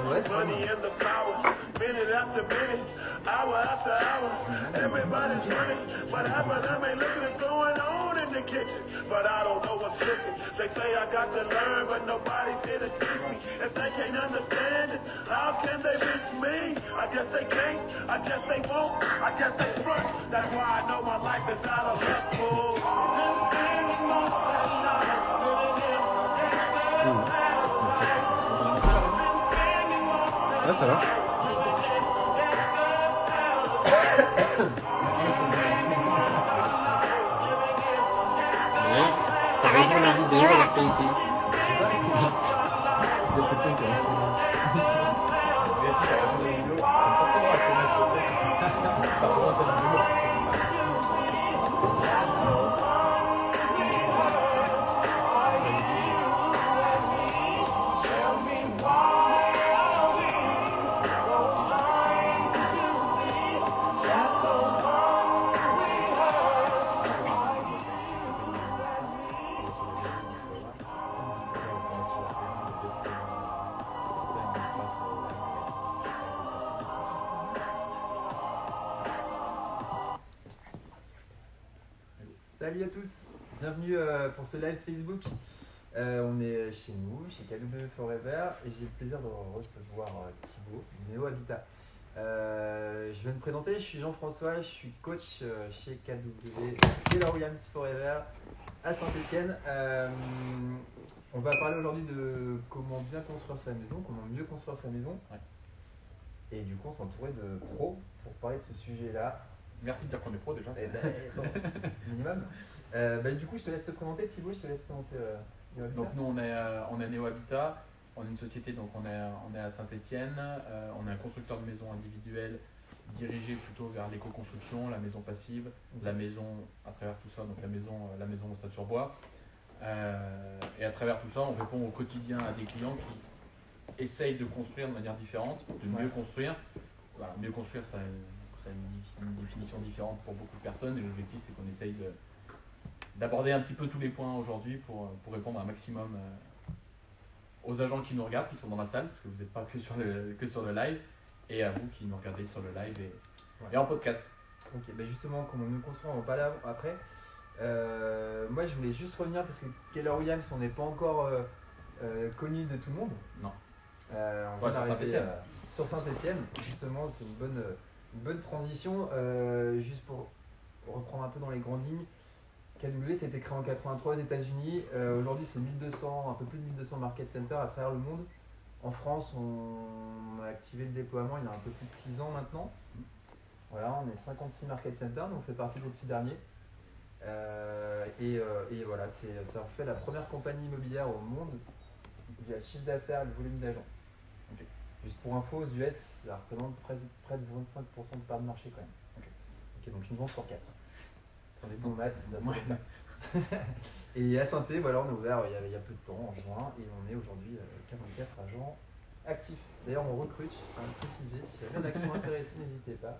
money and the power, minute after minute, hour after hour. Everybody's running, but half of them ain't looking what's going on in the kitchen. But I don't know what's cooking. They say I got to learn, but nobody's here to teach me. If they can't understand it, how can they reach me? I guess they can't, I guess they won't, I guess they front. That's why I know my life is out of luck, fool. Ah, ça va. T'as raison, la vidéo elle a fait ici. Salut à tous, bienvenue pour ce live Facebook. On est chez nous, chez KW Forever, et j'ai le plaisir de recevoir Thibaut, Neo Habitat. Je vais me présenter, je suis Jean-François, je suis coach chez KW Keller Williams Forever à Saint-Etienne. On va parler aujourd'hui de comment bien construire sa maison, comment mieux construire sa maison. Ouais. Et du coup, on s'entourait de pros pour parler de ce sujet-là. Merci de dire qu'on est pro déjà. Eh ben, minimum. Du coup, je te laisse te présenter, Thibaut, je te laisse présenter Neo Habitat. Donc nous on est Neo Habitat, on est une société, donc on est à Saint-Etienne, on est un constructeur de maisons individuelles dirigé plutôt vers l'éco-construction, la maison passive, la maison à travers tout ça, donc la maison au Stade-sur-Bois. Et à travers tout ça, on répond au quotidien à des clients qui essayent de construire de manière différente, de mieux construire. Voilà, mieux construire, ça a une définition différente pour beaucoup de personnes, et l'objectif c'est qu'on essaye d'aborder un petit peu tous les points aujourd'hui pour répondre un maximum aux agents qui nous regardent, qui sont dans la salle, parce que vous n'êtes pas que sur le live, et à vous qui nous regardez sur le live et en podcast. Ok, justement, comment mieux construire, on va parler après. Moi je voulais juste revenir parce que Keller Williams, on n'est pas encore connu de tout le monde. Non. On va arriver sur Saint-Etienne, justement, c'est une bonne transition. Juste pour reprendre un peu dans les grandes lignes, KW c'était créé en 83 aux États-Unis. Aujourd'hui c'est 1200, un peu plus de 1200 market centers à travers le monde. En France, on a activé le déploiement il y a un peu plus de 6 ans maintenant. Voilà, on est 56 market centers, donc on fait partie des petits derniers. Et voilà, ça en fait la première compagnie immobilière au monde via le chiffre d'affaires et le volume d'agents. Okay. Juste pour info, aux US, ça représente près de 25% de part de marché quand même. Ok, donc une vente sur 4. Sur les bons maths, c'est ça. Et à Saint-Étienne, voilà, on est ouvert il y a peu de temps, en juin, et on est aujourd'hui 44 agents actifs. D'ailleurs, on recrute, je tiens à le préciser, si jamais un accent intéressé, n'hésitez pas.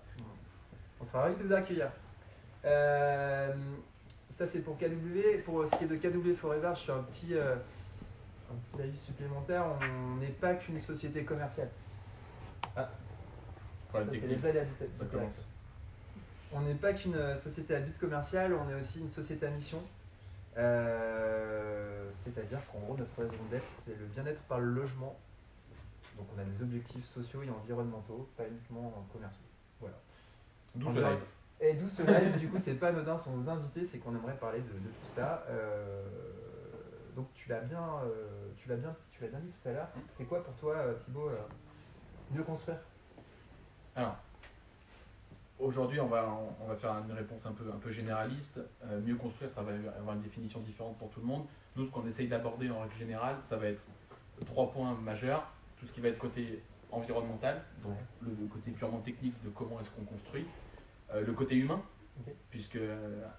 On sera ravis de vous accueillir. Ça c'est pour KW. Pour ce qui est de KW Forever, je fais un petit avis supplémentaire. On n'est pas qu'une société commerciale. Ah, ça, c'est les aides à but. On n'est pas qu'une société à but commercial, on est aussi une société à mission. C'est-à-dire qu'en gros, notre raison d'être, c'est le bien-être par le logement. Donc on a des objectifs sociaux et environnementaux, pas uniquement commerciaux. Voilà. D'où ce live. Et d'où ce live, du coup, c'est pas anodin sans nos invités, c'est qu'on aimerait parler de tout ça. Donc tu l'as bien dit tout à l'heure. C'est quoi pour toi, Thibaut, mieux construire? Alors, aujourd'hui, on va faire une réponse un peu généraliste. Mieux construire, ça va avoir une définition différente pour tout le monde. Nous, ce qu'on essaye d'aborder en règle générale, ça va être 3 points majeurs. Tout ce qui va être côté environnemental, donc le côté purement technique de comment est-ce qu'on construit. Le côté humain, puisque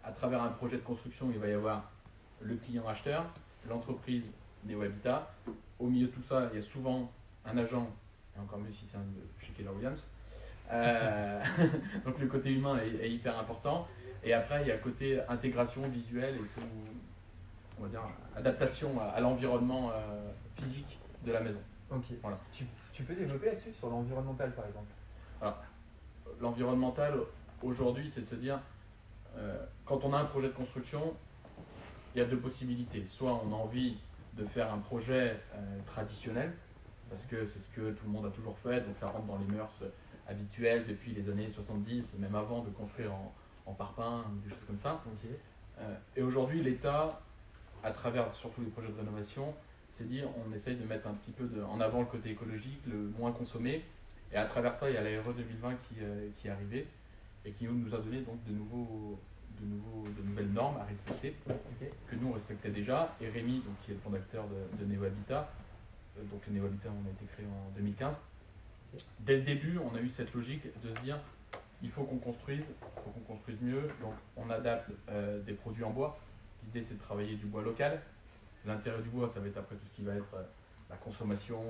à travers un projet de construction, il va y avoir le client acheteur, l'entreprise Neo Habitat. Au milieu de tout ça, il y a souvent un agent, et encore mieux si c'est un de chez Keller Williams. Donc le côté humain est hyper important. Et après, il y a le côté intégration visuelle et tout, on va dire adaptation à l'environnement physique de la maison. Ok. Voilà. Tu Tu peux développer là-dessus, sur l'environnemental par exemple? L'environnemental, aujourd'hui, c'est de se dire, quand on a un projet de construction, il y a deux possibilités. Soit on a envie de faire un projet traditionnel, parce que c'est ce que tout le monde a toujours fait, donc ça rentre dans les mœurs habituelles depuis les années 70, même avant, de construire en parpaing, des choses comme ça. Ok. Et aujourd'hui, l'État, à travers surtout les projets de rénovation, s'est dit on essaye de mettre un petit peu en avant le côté écologique, le moins consommé. Et à travers ça, il y a la RE 2020 qui est arrivée et qui nous a donné donc de nouvelles normes à respecter, Ok. que nous on respectait déjà. Et Rémi, donc, qui est le fondateur de Neo Habitat, donc Neo Habitat, on a été créé en 2015. Dès le début, on a eu cette logique de se dire il faut qu'on construise mieux, donc on adapte des produits en bois. L'idée c'est de travailler du bois local. L'intérêt du bois, ça va être après tout ce qui va être la consommation.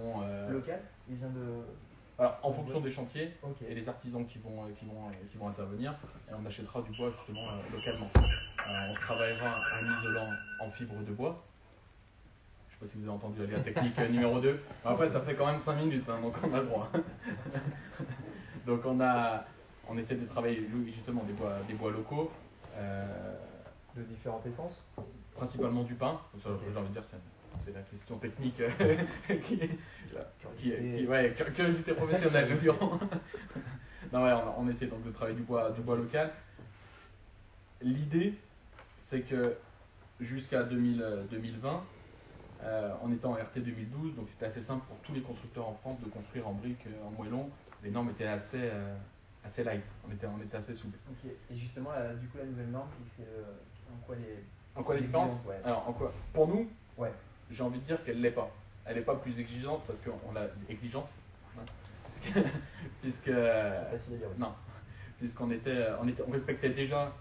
Local, il vient de. Alors, en fonction des chantiers Ok. et les artisans qui vont intervenir, et on achètera du bois justement localement. On travaillera un isolant en fibre de bois. Je ne sais pas si vous avez entendu la technique numéro 2. Après, ça fait quand même 5 minutes, hein, donc on a le droit. Donc on essaie de travailler justement des bois locaux. De différentes essences. Principalement du pin. Ça, Ok. j'ai envie de dire, c'est la question technique curiosité professionnelle, nous dirons. Non, ouais, on essaie donc de travailler du bois local. L'idée, c'est que jusqu'à 2020, on était en RT 2012, donc c'était assez simple pour tous les constructeurs en France de construire en briques, en moellon. Les normes étaient assez light, on était assez souple. Ok. Et justement, du coup, la nouvelle norme, c'est en quoi les. En quoi la différence? Ouais. Alors, en quoi? Pour nous, Ouais. j'ai envie de dire qu'elle l'est pas. Elle n'est pas plus exigeante parce qu'on l'a exigeante, hein, puisque Facile à dire aussi. non, puisqu'on on respectait déjà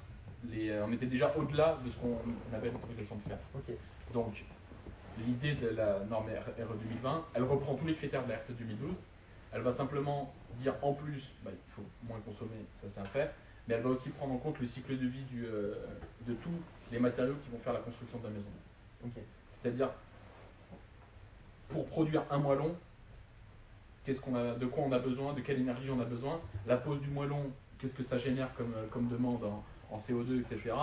on était déjà au-delà de ce qu'on avait l'autorisation de faire. Ok. Donc, l'idée de la norme RE 2020, elle reprend tous les critères de la RT 2012. Elle va simplement dire en plus, il faut moins consommer, ça c'est un fait, mais elle va aussi prendre en compte le cycle de vie de tous les matériaux qui vont faire la construction de la maison. Ok. C'est-à-dire, pour produire un moellon, de quoi on a besoin, de quelle énergie on a besoin, la pose du moellon, qu'est-ce que ça génère comme demande en CO2, etc.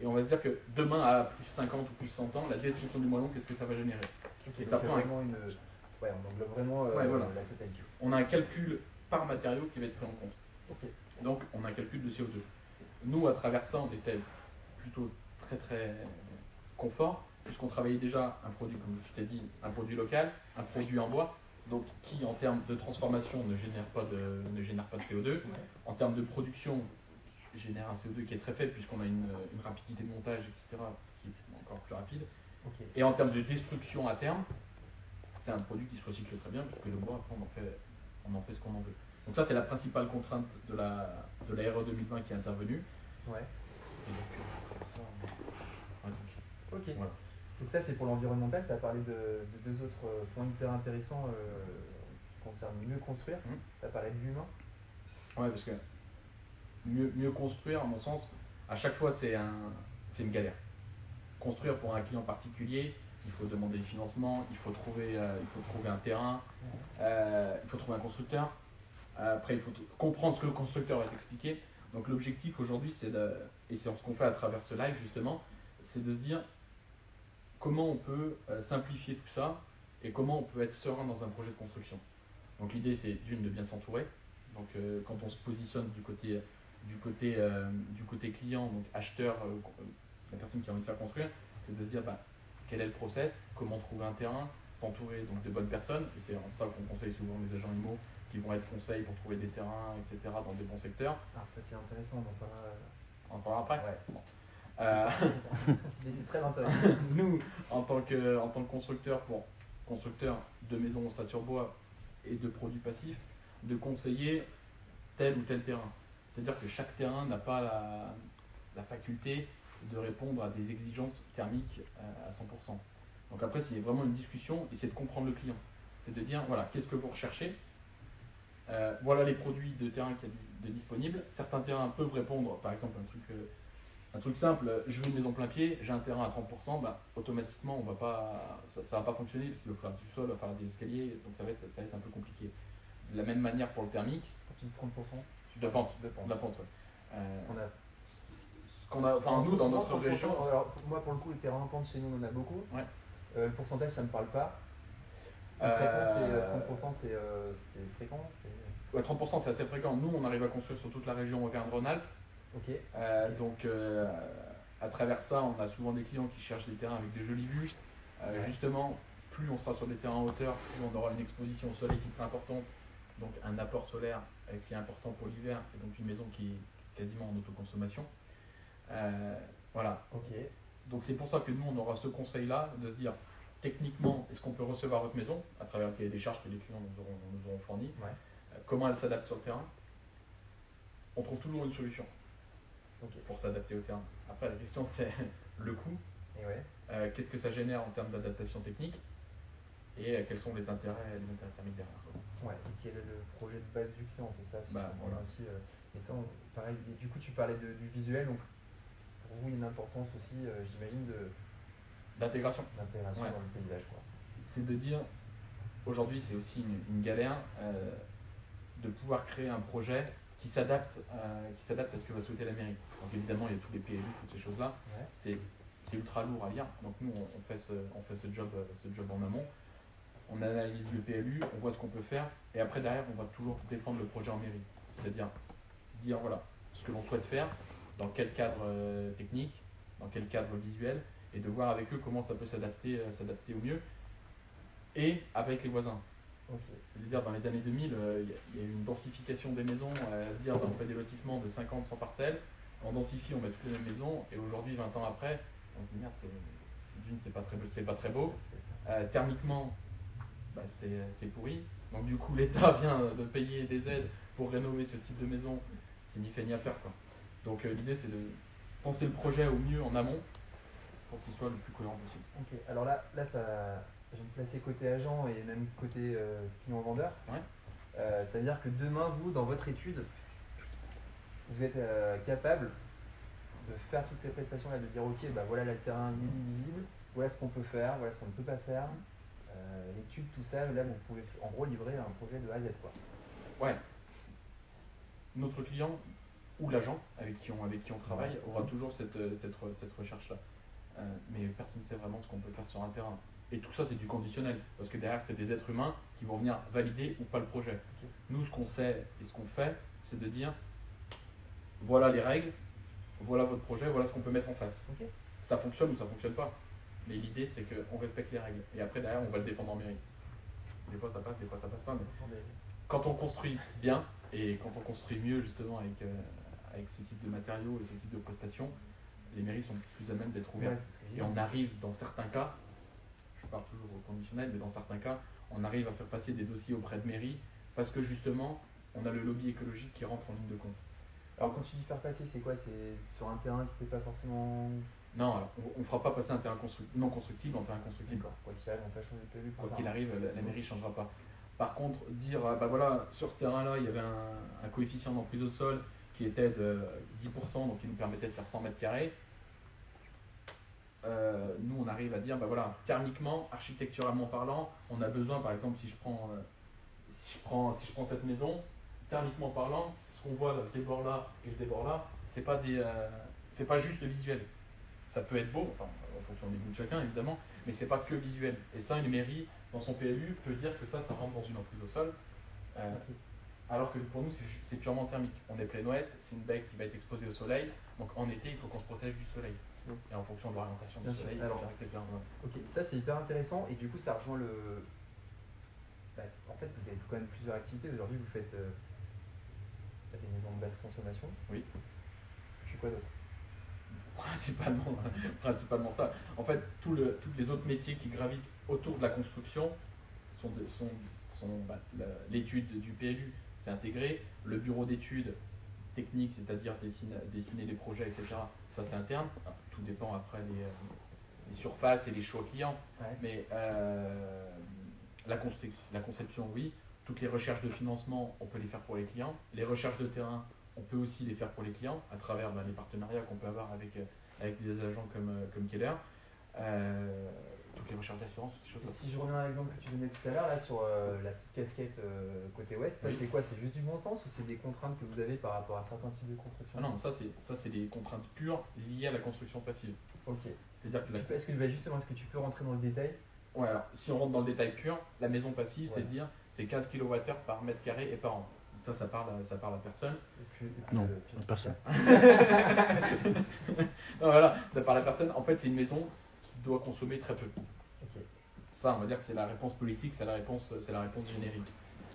Et on va se dire que demain, à plus 50 ou plus 100 ans, la destruction du moellon, qu'est-ce que ça va générer? Ok, Et donc ça c'est prend vraiment une. Ouais, on englobe vraiment Ouais, voilà. la totalité. On a un calcul par matériau qui va être pris en compte. Ok. Donc, on a un calcul de CO2. Nous, à travers ça, on était plutôt très très confort, puisqu'on travaillait déjà un produit, comme je t'ai dit, un produit local, un produit en bois, donc qui en termes de transformation ne génère pas de CO2. Ouais. En termes de production, génère un CO2 qui est très faible, puisqu'on a une rapidité de montage, etc., qui est encore plus rapide. Ok. Et en termes de destruction à terme, c'est un produit qui se recycle très bien, puisque le bois, après, on en fait ce qu'on en veut. Donc ça, c'est la principale contrainte de la RE 2020 qui est intervenue. Ouais. Et donc, c'est pour ça, Ok. voilà. Donc ça, c'est pour l'environnemental. Tu as parlé de deux autres points hyper intéressants qui concernent mieux construire. Tu as parlé de l'humain. Ouais, parce que mieux construire, à mon sens, à chaque fois, c'est une galère. Construire pour un client particulier, il faut demander du financement, il faut trouver un terrain, il faut trouver un constructeur. Après, il faut comprendre ce que le constructeur va t'expliquer. Donc l'objectif aujourd'hui, et c'est ce qu'on fait à travers ce live justement, c'est de se dire comment on peut simplifier tout ça et comment on peut être serein dans un projet de construction. Donc l'idée, c'est d'une, de bien s'entourer. Donc quand on se positionne du côté client, donc acheteur, la personne qui a envie de faire construire, c'est de se dire quel est le process, comment trouver un terrain, s'entourer donc de bonnes personnes, et c'est en ça qu'on conseille souvent les agents IMO qui vont être conseils pour trouver des terrains, etc. dans des bons secteurs. Alors ça, c'est intéressant. On en parlera après. Ouais. Bon. Mais c'est très intéressant. Nous, en tant que constructeur de maisons ossature bois et de produits passifs, de conseiller tel ou tel terrain. C'est-à-dire que chaque terrain n'a pas la faculté de répondre à des exigences thermiques à 100%. Donc après, c'est vraiment une discussion et c'est de comprendre le client. C'est de dire, voilà, qu'est-ce que vous recherchez? Voilà les produits de terrain qu'il y a de disponibles. Certains terrains peuvent répondre, par exemple, un truc simple, je veux une maison plein pied, j'ai un terrain à 30%, automatiquement, ça ne va pas fonctionner parce qu'il va falloir du sol, il va falloir des escaliers, donc ça va être un peu compliqué. De la même manière pour le thermique, Quand tu dis 30%, de pente. de pente. De la pente, ouais. On a Ce qu'on a, enfin nous dans notre 30%, région, alors, moi pour le coup, les terrains en pente chez nous, on en a beaucoup. Ouais. Le pourcentage, ça me parle pas. Le fréquent, c'est fréquent. ouais, 30% c'est assez fréquent. Nous on arrive à construire sur toute la région Auvergne-Rhône-Alpes. Ok. Donc à travers ça, on a souvent des clients qui cherchent des terrains avec des jolies vues. Ouais. Justement, plus on sera sur des terrains en hauteur, plus on aura une exposition au soleil qui sera importante, donc un apport solaire qui est important pour l'hiver, et donc une maison qui est quasiment en autoconsommation. Voilà. Ok. Donc c'est pour ça que nous on aura ce conseil-là de se dire techniquement est-ce qu'on peut recevoir votre maison à travers le cahier des charges que les clients nous auront fourni, Ouais. comment elle s'adapte sur le terrain. On trouve toujours une solution Ok. pour s'adapter au terrain. Après la question c'est le coût, Et ouais. qu'est-ce que ça génère en termes d'adaptation technique et quels sont les intérêts thermiques derrière. Ouais. Et quel est le projet de base du client, c'est ça. Bah, voilà. Aussi, et ça, pareil. Et du coup, tu parlais du visuel, donc pour vous, il y a une importance aussi, j'imagine, D'intégration. d'intégration Ouais. dans le paysage, quoi. C'est de dire, aujourd'hui c'est aussi une galère de pouvoir créer un projet qui s'adapte à ce que va souhaiter la mairie. Donc évidemment il y a tous les PLU, toutes ces choses-là. Ouais. C'est ultra lourd à lire. Donc nous on fait ce job en amont. On analyse le PLU, on voit ce qu'on peut faire et après derrière on va toujours défendre le projet en mairie. C'est-à-dire dire voilà ce que l'on souhaite faire, dans quel cadre technique, dans quel cadre visuel, et de voir avec eux comment ça peut s'adapter au mieux, et avec les voisins. Ok. C'est-à-dire dans les années 2000, il y a eu une densification des maisons, à se dire on fait des lotissements de 50-100 parcelles, on densifie, on met toutes les mêmes maisons, et aujourd'hui 20 ans après, on se dit merde, c'est pas très beau. Thermiquement, bah, c'est pourri. Donc du coup l'État vient de payer des aides pour rénover ce type de maison, c'est ni fait ni à faire, quoi. Donc l'idée c'est de penser le projet au mieux en amont pour qu'il soit le plus cohérent possible. Ok. Alors là ça, je vais me placer côté agent et même côté client-vendeur. Ouais. C'est-à-dire que demain, vous, dans votre étude, vous êtes capable de faire toutes ces prestations-là, de dire ok, bah voilà le terrain il est visible, voilà ce qu'on peut faire, voilà ce qu'on ne peut pas faire. L'étude, tout ça, là vous pouvez en gros livrer un projet de A à Z, quoi. Ouais. Notre client ou l'agent avec qui on travaille aura toujours cette recherche-là. Mais personne ne sait vraiment ce qu'on peut faire sur un terrain. Et tout ça, c'est du conditionnel. Parce que derrière, c'est des êtres humains qui vont venir valider ou pas le projet. Ok. Nous, ce qu'on sait et ce qu'on fait, c'est de dire voilà les règles, voilà votre projet, voilà ce qu'on peut mettre en face. Ok. Ça fonctionne ou ça fonctionne pas. Mais l'idée, c'est qu'on respecte les règles. Et après, derrière, on va le défendre en mairie. Des fois, ça passe, des fois, ça passe pas. Mais Attendez. quand on construit bien et quand on construit mieux, justement, avec ce type de matériaux et ce type de prestations, les mairies sont plus à même d'être ouvertes. Ouais, c'est ce que je Et dis. on arrive, dans certains cas, je parle toujours au conditionnel, mais dans certains cas, on arrive à faire passer des dossiers auprès de mairies parce que justement, on a le lobby écologique qui rentre en ligne de compte. Alors quand tu dis faire passer, c'est quoi? C'est sur un terrain qui n'est pas forcément... Non, alors, on ne fera pas passer un terrain non constructible en terrain constructible. D'accord. Quoi qu'il arrive, on peut changer de PV pour Quoi ça. qu'il arrive, la mairie ne changera pas. Par contre, dire, bah voilà, sur ce terrain-là, il y avait un coefficient d'emprise au sol qui était de 10%, donc qui nous permettait de faire 100 mètres carrés. Nous, on arrive à dire, bah voilà, thermiquement, architecturalement parlant, on a besoin, par exemple, si je prends cette maison, thermiquement parlant, ce qu'on voit, le débord là et le débord là, c'est pas juste visuel. Ça peut être beau, enfin, en fonction des goûts de chacun évidemment, mais c'est pas que visuel. Et ça, une mairie, dans son PLU, peut dire que ça rentre dans une emprise au sol. Alors que pour nous, c'est purement thermique. On est plein ouest, c'est une baie qui va être exposée au soleil, donc en été, il faut qu'on se protège du soleil. Et en fonction de l'orientation du Bien sûr. soleil, Alors, etc. Ok, ça c'est hyper intéressant et du coup ça rejoint le... Bah, en fait vous avez quand même plusieurs activités. Aujourd'hui vous faites des maisons de basse consommation. Oui. Tu fais quoi d'autre? Principalement ça. En fait, tous les autres métiers qui gravitent autour de la construction sont l'étude du PLU, c'est intégré. Le bureau d'études techniques, c'est-à-dire dessiner des projets, etc. Ça c'est interne. Alors, tout dépend après les surfaces et les choix clients. Ouais. Mais la conception, oui. Toutes les recherches de financement, on peut les faire pour les clients. Les recherches de terrain, on peut aussi les faire pour les clients à travers les partenariats qu'on peut avoir avec des agents comme Keller. Toutes toutes les recherches d'assurance, toutes ces choses-là. Et si je reviens à l'exemple que tu donnais tout à l'heure, là sur la petite casquette côté ouest, ça Oui. c'est quoi? C'est juste du bon sens ou c'est des contraintes que vous avez par rapport à certains types de construction? Ah non, ça c'est des contraintes pures liées à la construction passive. Ok. C'est-à-dire que Est-ce que tu peux rentrer dans le détail? ouais, alors si on rentre dans le détail pur, la maison passive, Ouais. c'est de dire c'est 15 kWh par mètre carré et par an. Donc ça parle à personne. Et puis Non, puis personne. Non, voilà, ça parle à personne. En fait, c'est une maison qui doit consommer très peu. Ok. Ça, on va dire que c'est la réponse politique, c'est la réponse générique.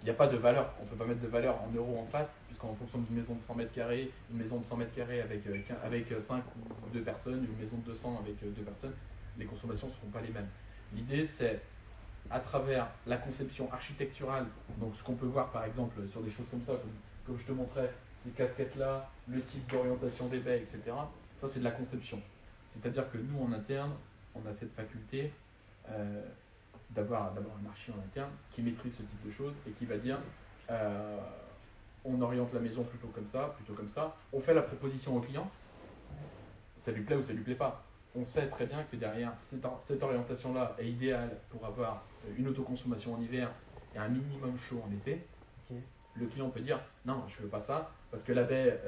Il n'y a pas de valeur, on ne peut pas mettre de valeur en euros en face, puisqu'en fonction d'une maison de 100 mètres carrés, une maison de 100 mètres carrés avec 5 ou 2 personnes, une maison de 200 avec 2 personnes, les consommations ne seront pas les mêmes. L'idée, c'est, à travers la conception architecturale, donc ce qu'on peut voir par exemple sur des choses comme ça, comme je te montrais, ces casquettes-là, le type d'orientation des baies, etc., ça c'est de la conception. C'est-à-dire que nous, en interne, on a cette faculté d'avoir un archi en interne qui maîtrise ce type de choses et qui va dire on oriente la maison plutôt comme ça, on fait la proposition au client, ça lui plaît ou ça lui plaît pas. On sait très bien que derrière, cette orientation-là est idéale pour avoir une autoconsommation en hiver et un minimum chaud en été. Ok. Le client peut dire non, je veux pas ça parce que la baie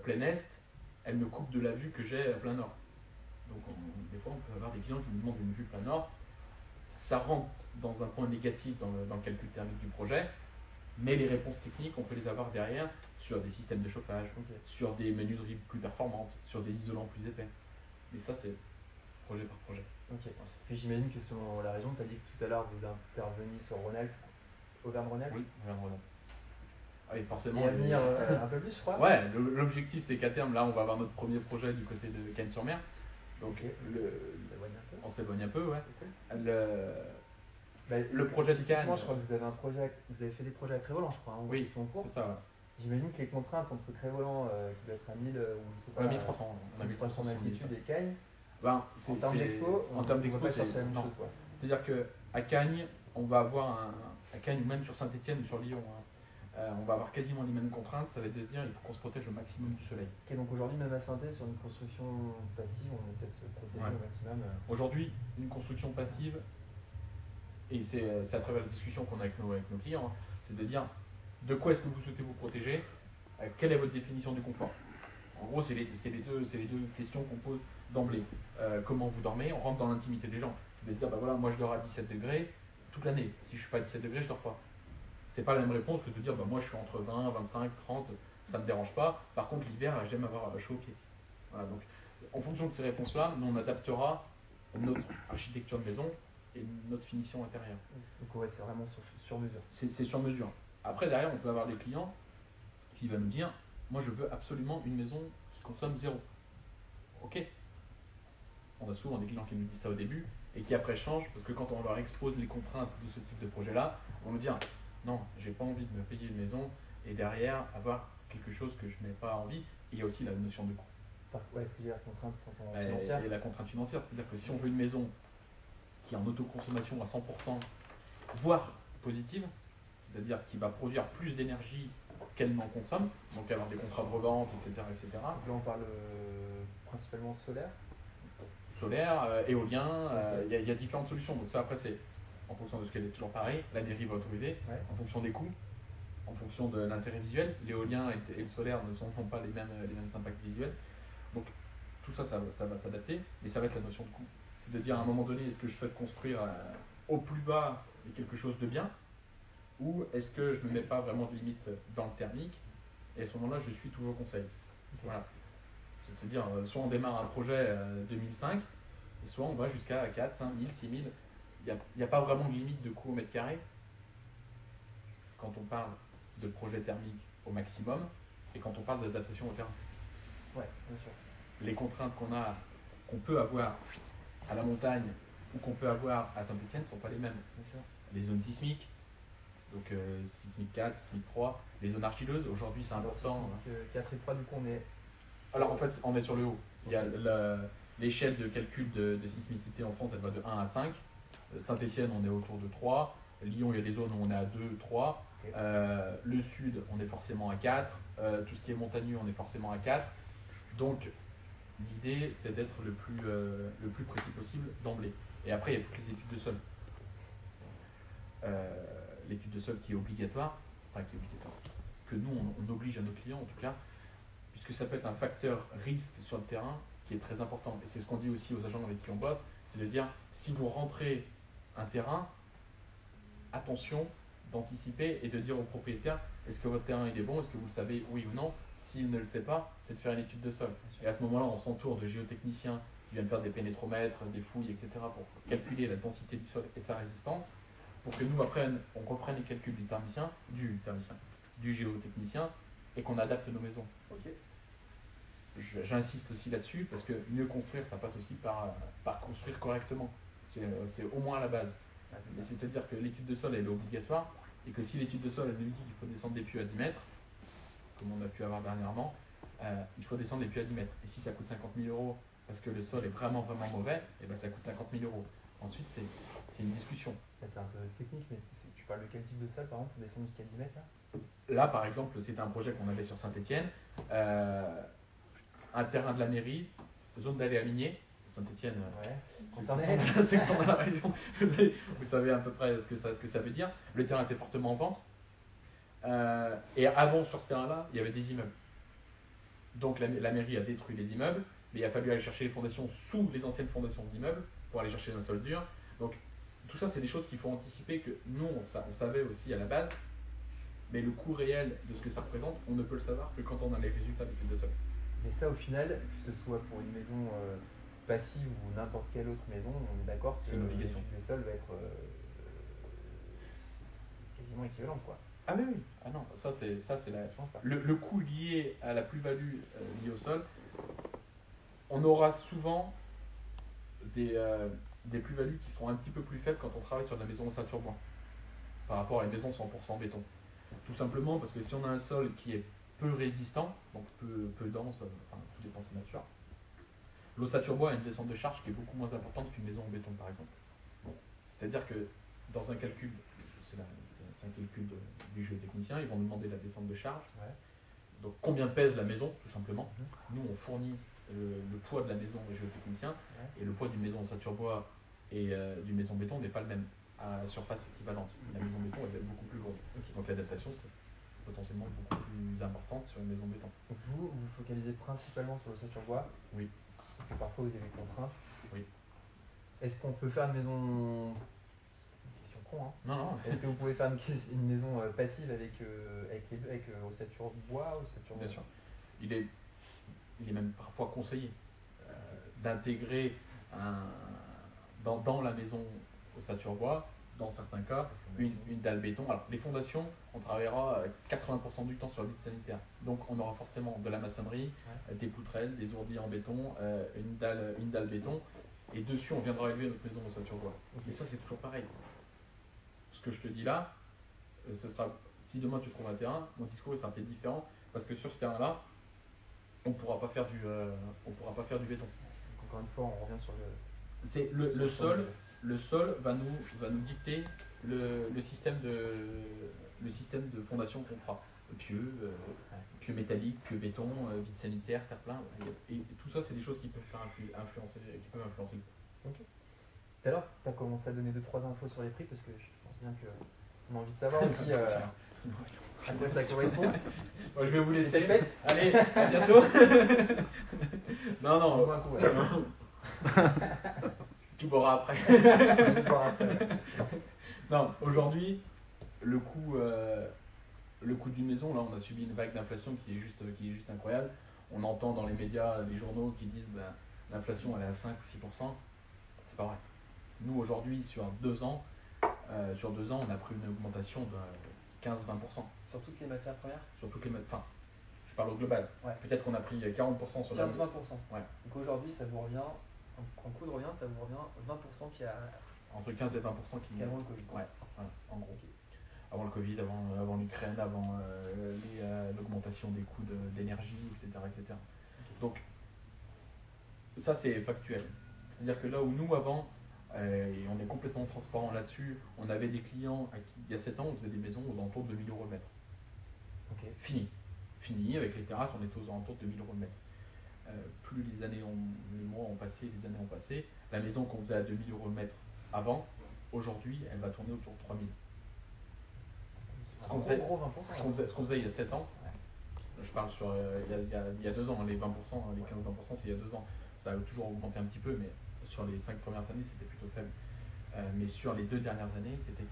plein est, elle me coupe de la vue que j'ai plein nord. Donc des fois, on peut avoir des clients qui nous demandent une vue plein nord. Ça rentre dans un point négatif dans le calcul thermique du projet, mais les réponses techniques, on peut les avoir derrière sur des systèmes de chauffage, Ok. sur des menuiseries plus performantes, sur des isolants plus épais. Mais ça, c'est projet par projet. Ok. Puis j'imagine que selon la région, tu as dit que tout à l'heure vous interveniez sur Rhône-Alpes, Auvergne-Rhône-Alpes. Oui, voilà. Ah, et forcément. Et à venir un peu plus, je crois. Ouais, l'objectif, c'est qu'à terme, là, on va avoir notre premier projet du côté de Cannes-sur-Mer. Donc, Ok. Ça éloigne un peu. on s'éloigne un peu, ouais. Ok. Le projet de Cannes. Moi, je crois que vous avez fait des projets à Crévolant, je crois, hein, Oui, qui sont en cours. c'est ça, ouais. J'imagine que les contraintes entre Crévolant, qui doit être à 1000 ou je sais On pas, a 1300. On a 1300 d'altitude et Cagnes, Ben, en termes d'expo, en termes on d'expo, va pas c'est chercher la même non. chose, quoi. C'est-à-dire qu'à Cagnes, on va avoir à Cagnes ou même sur Saint-Étienne ou sur Lyon, on va avoir quasiment les mêmes contraintes. Ça va être de se dire il faut qu'on se protège au maximum du soleil. Ok, donc aujourd'hui, même à Saint-Étienne, sur une construction passive, on essaie de se protéger Ouais. au maximum. Aujourd'hui, une construction passive, et c'est à travers la discussion qu'on a avec nos clients, c'est de dire de quoi est-ce que vous souhaitez vous protéger, quelle est votre définition du confort. En gros, c'est les deux questions qu'on pose d'emblée. Comment vous dormez? On rentre dans l'intimité des gens. C'est de se dire, bah voilà, moi je dors à 17 degrés toute l'année. Si je suis pas à 17 degrés, je dors pas. C'est pas la même réponse que de dire, bah moi je suis entre 20, 25, 30, ça me dérange pas. Par contre, l'hiver, j'aime avoir chaud au pied. Voilà, donc, en fonction de ces réponses-là, nous on adaptera notre architecture de maison et notre finition intérieure. Donc ouais, c'est vraiment sur mesure. C'est sur mesure. Après, derrière, on peut avoir des clients qui vont nous dire, moi je veux absolument une maison qui consomme zéro. Ok. On a souvent des clients qui nous disent ça au début et qui après changent parce que quand on leur expose les contraintes de ce type de projet-là, on nous dit non, j'ai pas envie de me payer une maison et derrière avoir quelque chose que je n'ai pas envie. Et il y a aussi la notion de coût. Ouais, est-ce qu'il y a la contrainte financière? Et la contrainte financière, c'est-à-dire que si on veut une maison qui est en autoconsommation à 100%, voire positive, c'est-à-dire qui va produire plus d'énergie qu'elle n'en consomme, donc avoir des contrats de revente, etc. etc. Donc là, on parle principalement solaire. Solaire, éolien, il y a différentes solutions. Donc ça après c'est en fonction de ce qu'elle est toujours pareil, la dérive autorisée, Ouais. en fonction des coûts, en fonction de l'intérêt visuel. L'éolien et le solaire ne sont pas les mêmes impacts visuels. Donc tout ça, ça va s'adapter, mais ça va être la notion de coût. C'est de dire à un moment donné, est-ce que je souhaite construire au plus bas et quelque chose de bien, ou est-ce que je ne me mets pas vraiment de limite dans le thermique, et à ce moment-là, je suis toujours au conseil. Voilà. C'est de dire, soit on démarre un projet 2005, et soit on va jusqu'à 4, 5 000, 6 000. Il n'y a pas vraiment de limite de coût au mètre carré quand on parle de projet thermique au maximum, et quand on parle d'adaptation au terrain. Ouais, bien sûr. Les contraintes qu'on peut avoir à la montagne ou qu'on peut avoir à Saint-Étienne ne sont pas les mêmes. Bien sûr. Les zones sismiques, donc sismique 4, sismique 3, les zones argileuses, aujourd'hui c'est important. 4 et 3, du coup, on est. Alors en fait, on est sur le haut. Il y a l'échelle de calcul de sismicité en France, elle va de 1 à 5. Saint-Étienne, on est autour de 3. Lyon, il y a des zones où on est à 2, 3. Ok. Le sud, on est forcément à 4. Tout ce qui est montagneux, on est forcément à 4. Donc, l'idée, c'est d'être le plus précis possible d'emblée. Et après, il y a toutes les études de sol. L'étude de sol qui est obligatoire, enfin qui est obligatoire, que nous on oblige à nos clients en tout cas, puisque ça peut être un facteur risque sur le terrain qui est très important. Et c'est ce qu'on dit aussi aux agents avec qui on bosse, c'est de dire si vous rentrez un terrain, attention d'anticiper et de dire au propriétaire est-ce que votre terrain il est bon, est-ce que vous le savez oui ou non. S'il ne le sait pas, c'est de faire une étude de sol. Et à ce moment-là, on s'entoure de géotechniciens qui viennent faire des pénétromètres, des fouilles, etc. pour calculer la densité du sol et sa résistance, pour que nous après on reprenne les calculs du géotechnicien et qu'on adapte nos maisons. Ok. J'insiste aussi là-dessus parce que mieux construire, ça passe aussi par construire correctement. C'est au moins la base. Mais c'est-à-dire que l'étude de sol elle est obligatoire et que si l'étude de sol elle nous dit qu'il faut descendre des puits à 10 mètres, comme on a pu avoir dernièrement, il faut descendre les puits à 10 mètres. Et si ça coûte 50 000 euros parce que le sol est vraiment mauvais, et ben ça coûte 50 000 euros. Ensuite, c'est une discussion. C'est un peu technique, mais tu parles de quel type de sol par exemple pour descendre jusqu'à 10 mètres là? Là, par exemple, c'était un projet qu'on avait sur Saint-Étienne, un terrain de la mairie, zone d'aller à minier. Saint-Étienne, c'est que sont dans la région, vous savez à peu près ce que ça veut dire. Le terrain était fortement en pente. Et avant, sur ce terrain-là, il y avait des immeubles. Donc la mairie a détruit les immeubles, mais il a fallu aller chercher les fondations sous les anciennes fondations d'immeubles pour aller chercher un sol dur. Donc tout ça, c'est des choses qu'il faut anticiper, que nous, on savait aussi à la base, mais le coût réel de ce que ça représente, on ne peut le savoir que quand on a les résultats d'études de sol. Mais ça, au final, que ce soit pour une maison passive ou n'importe quelle autre maison, on est d'accord que c'est une obligation. l'étude des sols va être quasiment équivalente, quoi. Ah oui, oui. Ah non, ça c'est le coût lié à la plus-value liée au sol. On aura souvent des plus-values qui seront un petit peu plus faibles quand on travaille sur de la maison ossature bois par rapport à une maison 100% béton. Tout simplement parce que si on a un sol qui est peu résistant, donc peu dense, enfin tout dépend de sa nature, l'ossature bois a une descente de charge qui est beaucoup moins importante qu'une maison en béton par exemple. C'est-à-dire que dans un calcul, c'est un calcul du géotechnicien, ils vont nous demander la descente de charge. Ouais. Donc combien pèse la maison, tout simplement. Nous, on fournit le poids de la maison au géotechnicien, et le poids d'une maison ossature bois et d'une maison béton n'est pas le même à surface équivalente. La maison béton, elle va être beaucoup plus lourde. Donc l'adaptation serait potentiellement beaucoup plus importante sur une maison béton. Donc vous focalisez principalement sur l'ossature bois. Oui. Parce que parfois vous avez des contraintes. Oui. Est-ce qu'on peut faire une maison... Question con, hein. Non. Est-ce que vous pouvez faire une maison passive avec ossature bois, ossature... Bien sûr. Il est même parfois conseillé d'intégrer dans la maison ossature bois, dans certains cas, une dalle béton. Alors, les fondations, on travaillera 80% du temps sur le vide sanitaire. Donc, on aura forcément de la maçonnerie, des poutrelles, des ourdis en béton, une dalle béton. Et dessus, on viendra élever notre maison ossature bois. Mais ça, c'est toujours pareil. Ce que je te dis là, ce sera, si demain tu trouves un terrain, mon discours il sera peut-être différent, parce que sur ce terrain-là, on ne pourra pas faire du béton. Donc, encore une fois, on revient sur le... C'est le sol va nous dicter le système de fondation qu'on fera. Pieux métallique, pieux béton, vide sanitaire, terre-plein. Et tout ça, c'est des choses qui peuvent influencer. Ok. Tout à l'heure, tu as commencé à donner 2-3 infos sur les prix, parce que je pense bien qu'on a envie de savoir aussi à quoi ça correspond. Bon, je vais vous laisser. Allez, à bientôt. Non. Au moins un coup, ouais. Tu boiras après. Non, aujourd'hui, le coût d'une maison, là, on a subi une vague d'inflation qui est juste incroyable. On entend dans les médias, les journaux qui disent l'inflation elle est à 5 ou 6%. C'est pas vrai. Nous, aujourd'hui, sur 2 ans, on a pris une augmentation de 15-20%. Sur toutes les matières premières? Sur toutes les matières. Enfin, je parle au global. Ouais. Peut-être qu'on a pris 40% sur 15-20%. Ouais. Donc aujourd'hui, ça vous revient, en coût de revient, ça vous revient 20% qui a... Entre 15 et 20% qui... Avant le Covid. Ouais, en gros. Avant le Covid, avant l'Ukraine, avant l'augmentation des coûts d'énergie, etc. Okay. Donc, ça c'est factuel. C'est-à-dire que là où nous, avant, et on est complètement transparent là-dessus, on avait des clients à qui, il y a 7 ans, on faisait des maisons aux alentours de 2 000 € le mètre. Okay. Fini, avec les terrasses, on était aux alentours de 2 000 € le mètre. plus les mois ont passé, les années ont passé, la maison qu'on faisait à 2000 € le mètre avant, aujourd'hui, elle va tourner autour de 3000. Ce qu'on faisait, Gros 20%. ce qu'on faisait il y a 7 ans, je parle sur il y a 2 ans, les 20%, les 15-20%, c'est il y a 2 ans. Ça a toujours augmenté un petit peu, mais sur les 5 premières années, c'était plutôt faible. Mais sur les 2 dernières années, c'était 15-20%.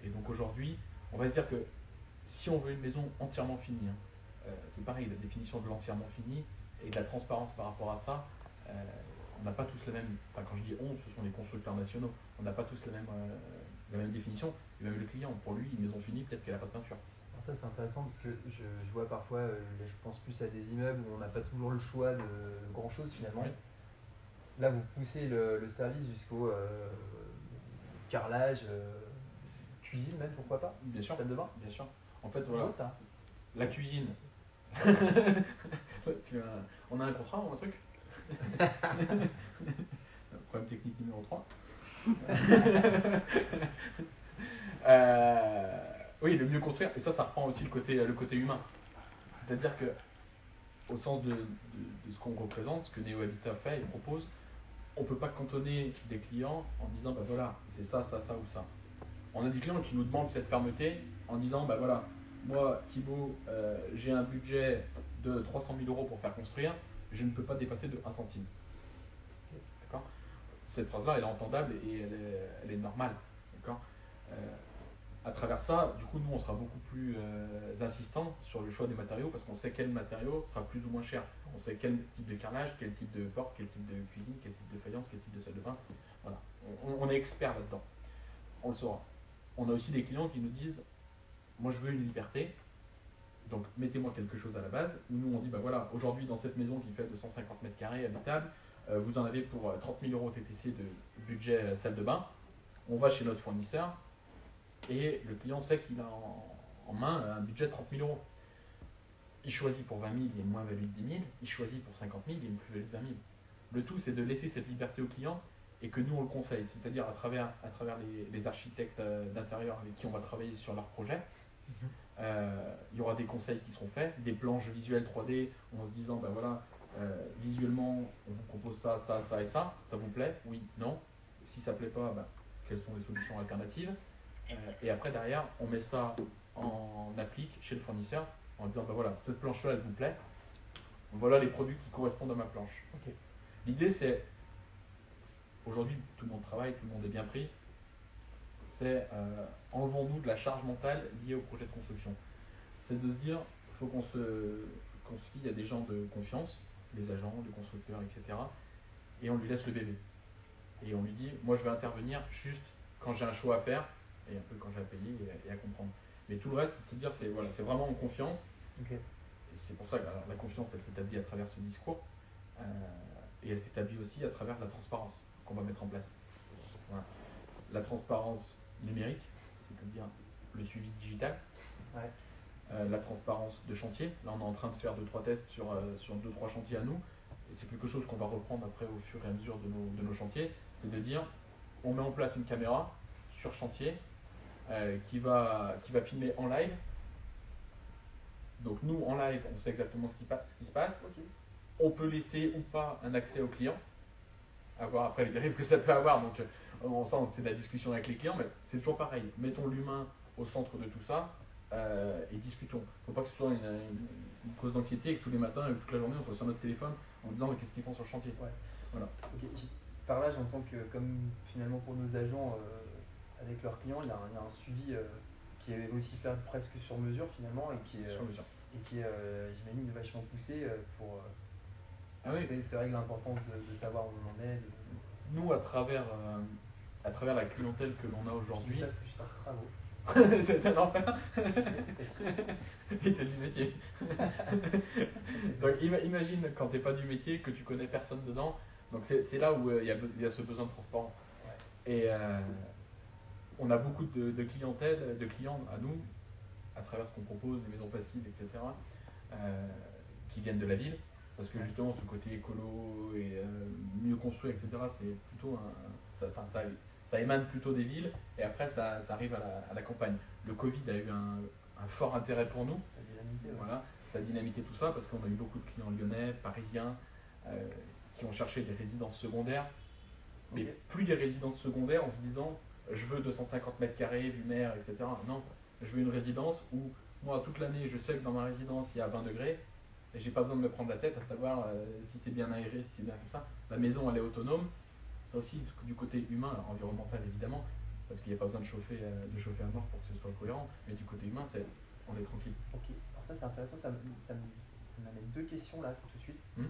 Et donc aujourd'hui, on va se dire que si on veut une maison entièrement finie, c'est pareil, la définition de l'entièrement fini et de la transparence par rapport à ça, on n'a pas tous la même, enfin quand je dis on, ce sont les constructeurs nationaux, on n'a pas tous la même définition, et même le client, pour lui, une maison finie, peut-être qu'elle n'a pas de peinture. Alors ça c'est intéressant parce que je vois parfois, je pense plus à des immeubles où on n'a pas toujours le choix de grand chose finalement. Oui. Là vous poussez le service jusqu'au carrelage, cuisine même, pourquoi pas, Bien sûr, salle de bain. bien sûr. En fait, C'est voilà, beau, ça. la cuisine. On a un contrat ou un truc? Problème technique numéro 3. Oui, le mieux construire, et ça reprend aussi le côté humain. C'est-à-dire que, au sens de ce qu'on représente, ce que Neo Habitat fait et propose, on ne peut pas cantonner des clients en disant bah voilà, c'est ça, ça, ça ou ça. On a des clients qui nous demandent cette fermeté en disant bah voilà, moi Thibaut, j'ai un budget de 300 000 € pour faire construire, je ne peux pas dépasser de 1 centime. D'accord ? Cette phrase-là, elle est entendable et elle est normale. D'accord ? À travers ça, du coup, nous, on sera beaucoup plus insistant sur le choix des matériaux parce qu'on sait quel matériau sera plus ou moins cher. On sait quel type de carrelage, quel type de porte, quel type de cuisine, quel type de faïence, quel type de salle de bain. Voilà. On est expert là-dedans. On le saura. On a aussi des clients qui nous disent moi, je veux une liberté, donc mettez-moi quelque chose à la base. Nous, on dit bah voilà, aujourd'hui, dans cette maison qui fait 250 mètres carrés habitable, vous en avez pour 30 000 € TTC de budget salle de bain. On va chez notre fournisseur. Et le client sait qu'il a en main un budget de 30 000 €. Il choisit pour 20 000, il y a une moins-value de 10 000. Il choisit pour 50 000, il y a une plus-value de 20 000. Le tout, c'est de laisser cette liberté au client et que nous, on le conseille. C'est-à-dire à travers les architectes d'intérieur avec qui on va travailler sur leur projet. Il y aura des conseils qui seront faits, des planches visuelles 3D en se disant, ben voilà, visuellement, on vous propose ça, ça, ça et ça. Ça vous plaît? Oui, non. Si ça ne plaît pas, ben, quelles sont les solutions alternatives? Et après, derrière, on met ça en applique chez le fournisseur en disant ben voilà, cette planche-là, elle vous plaît. Voilà les produits qui correspondent à ma planche. Okay. L'idée, c'est aujourd'hui, tout le monde travaille, tout le monde est bien pris. C'est enlevons-nous de la charge mentale liée au projet de construction. C'est de se dire il faut qu'on se fie à des gens de confiance, les agents, les constructeurs, etc. Et on lui laisse le bébé. Et on lui dit moi, je vais intervenir juste quand j'ai un choix à faire. Et un peu quand j'ai à payer et à comprendre. Mais tout le reste, c'est de se dire, c'est vraiment en confiance. Okay. Et c'est pour ça que la confiance, elle s'établit à travers ce discours. Et elle s'établit aussi à travers la transparence qu'on va mettre en place. Voilà. La transparence numérique, c'est-à-dire le suivi digital. Ouais. La transparence de chantier. Là, on est en train de faire 2-3 tests sur 2-3 chantiers à nous. Et c'est quelque chose qu'on va reprendre après au fur et à mesure de nos chantiers. C'est de dire, on met en place une caméra sur chantier, qui va filmer en live. Donc nous, en live, on sait exactement ce qui se passe. Okay. On peut laisser ou pas un accès aux clients, à voir après les dérives que ça peut avoir. Donc on sent que c'est de la discussion avec les clients, mais c'est toujours pareil. Mettons l'humain au centre de tout ça et discutons. Il ne faut pas que ce soit une cause d'anxiété et que tous les matins et toute la journée on soit sur notre téléphone en disant mais qu'est-ce qu'ils font sur le chantier. Ouais. Voilà. Okay. Par là, j'entends que comme finalement pour nos agents avec leurs clients, il y a un suivi qui est aussi fait presque sur mesure finalement et qui est j'imagine, vachement poussé pour. Ah oui. C'est vrai que l'importance de savoir où on en est. Nous, à travers la clientèle que l'on a aujourd'hui. Ça, je suis sur travaux. C'est un enfer. Et t'es du métier. Donc imagine quand t'es pas du métier, que tu connais personne dedans. Donc c'est là où il y a ce besoin de transparence. Ouais. Et on a beaucoup de clientèle, de clients à nous, à travers ce qu'on propose, les maisons passives, etc., qui viennent de la ville. Parce que justement, ce côté écolo et mieux construit, etc., c'est plutôt ça émane plutôt des villes et après ça arrive à la campagne. Le Covid a eu un fort intérêt pour nous. Voilà, ça a dynamité tout ça parce qu'on a eu beaucoup de clients lyonnais, parisiens, qui ont cherché des résidences secondaires, mais Ok. plus des résidences secondaires en se disant je veux 250 mètres carrés, vue mer, etc. Non, je veux une résidence où moi toute l'année je sais que dans ma résidence il y a 20 degrés et j'ai pas besoin de me prendre la tête à savoir si c'est bien aéré, si c'est bien comme ça. La maison elle est autonome. Ça aussi du côté humain, alors, environnemental évidemment, parce qu'il n'y a pas besoin de chauffer à mort pour que ce soit cohérent, mais du côté humain on est tranquille. Ok, alors ça c'est intéressant, ça m'amène deux questions là tout de suite. Hmm.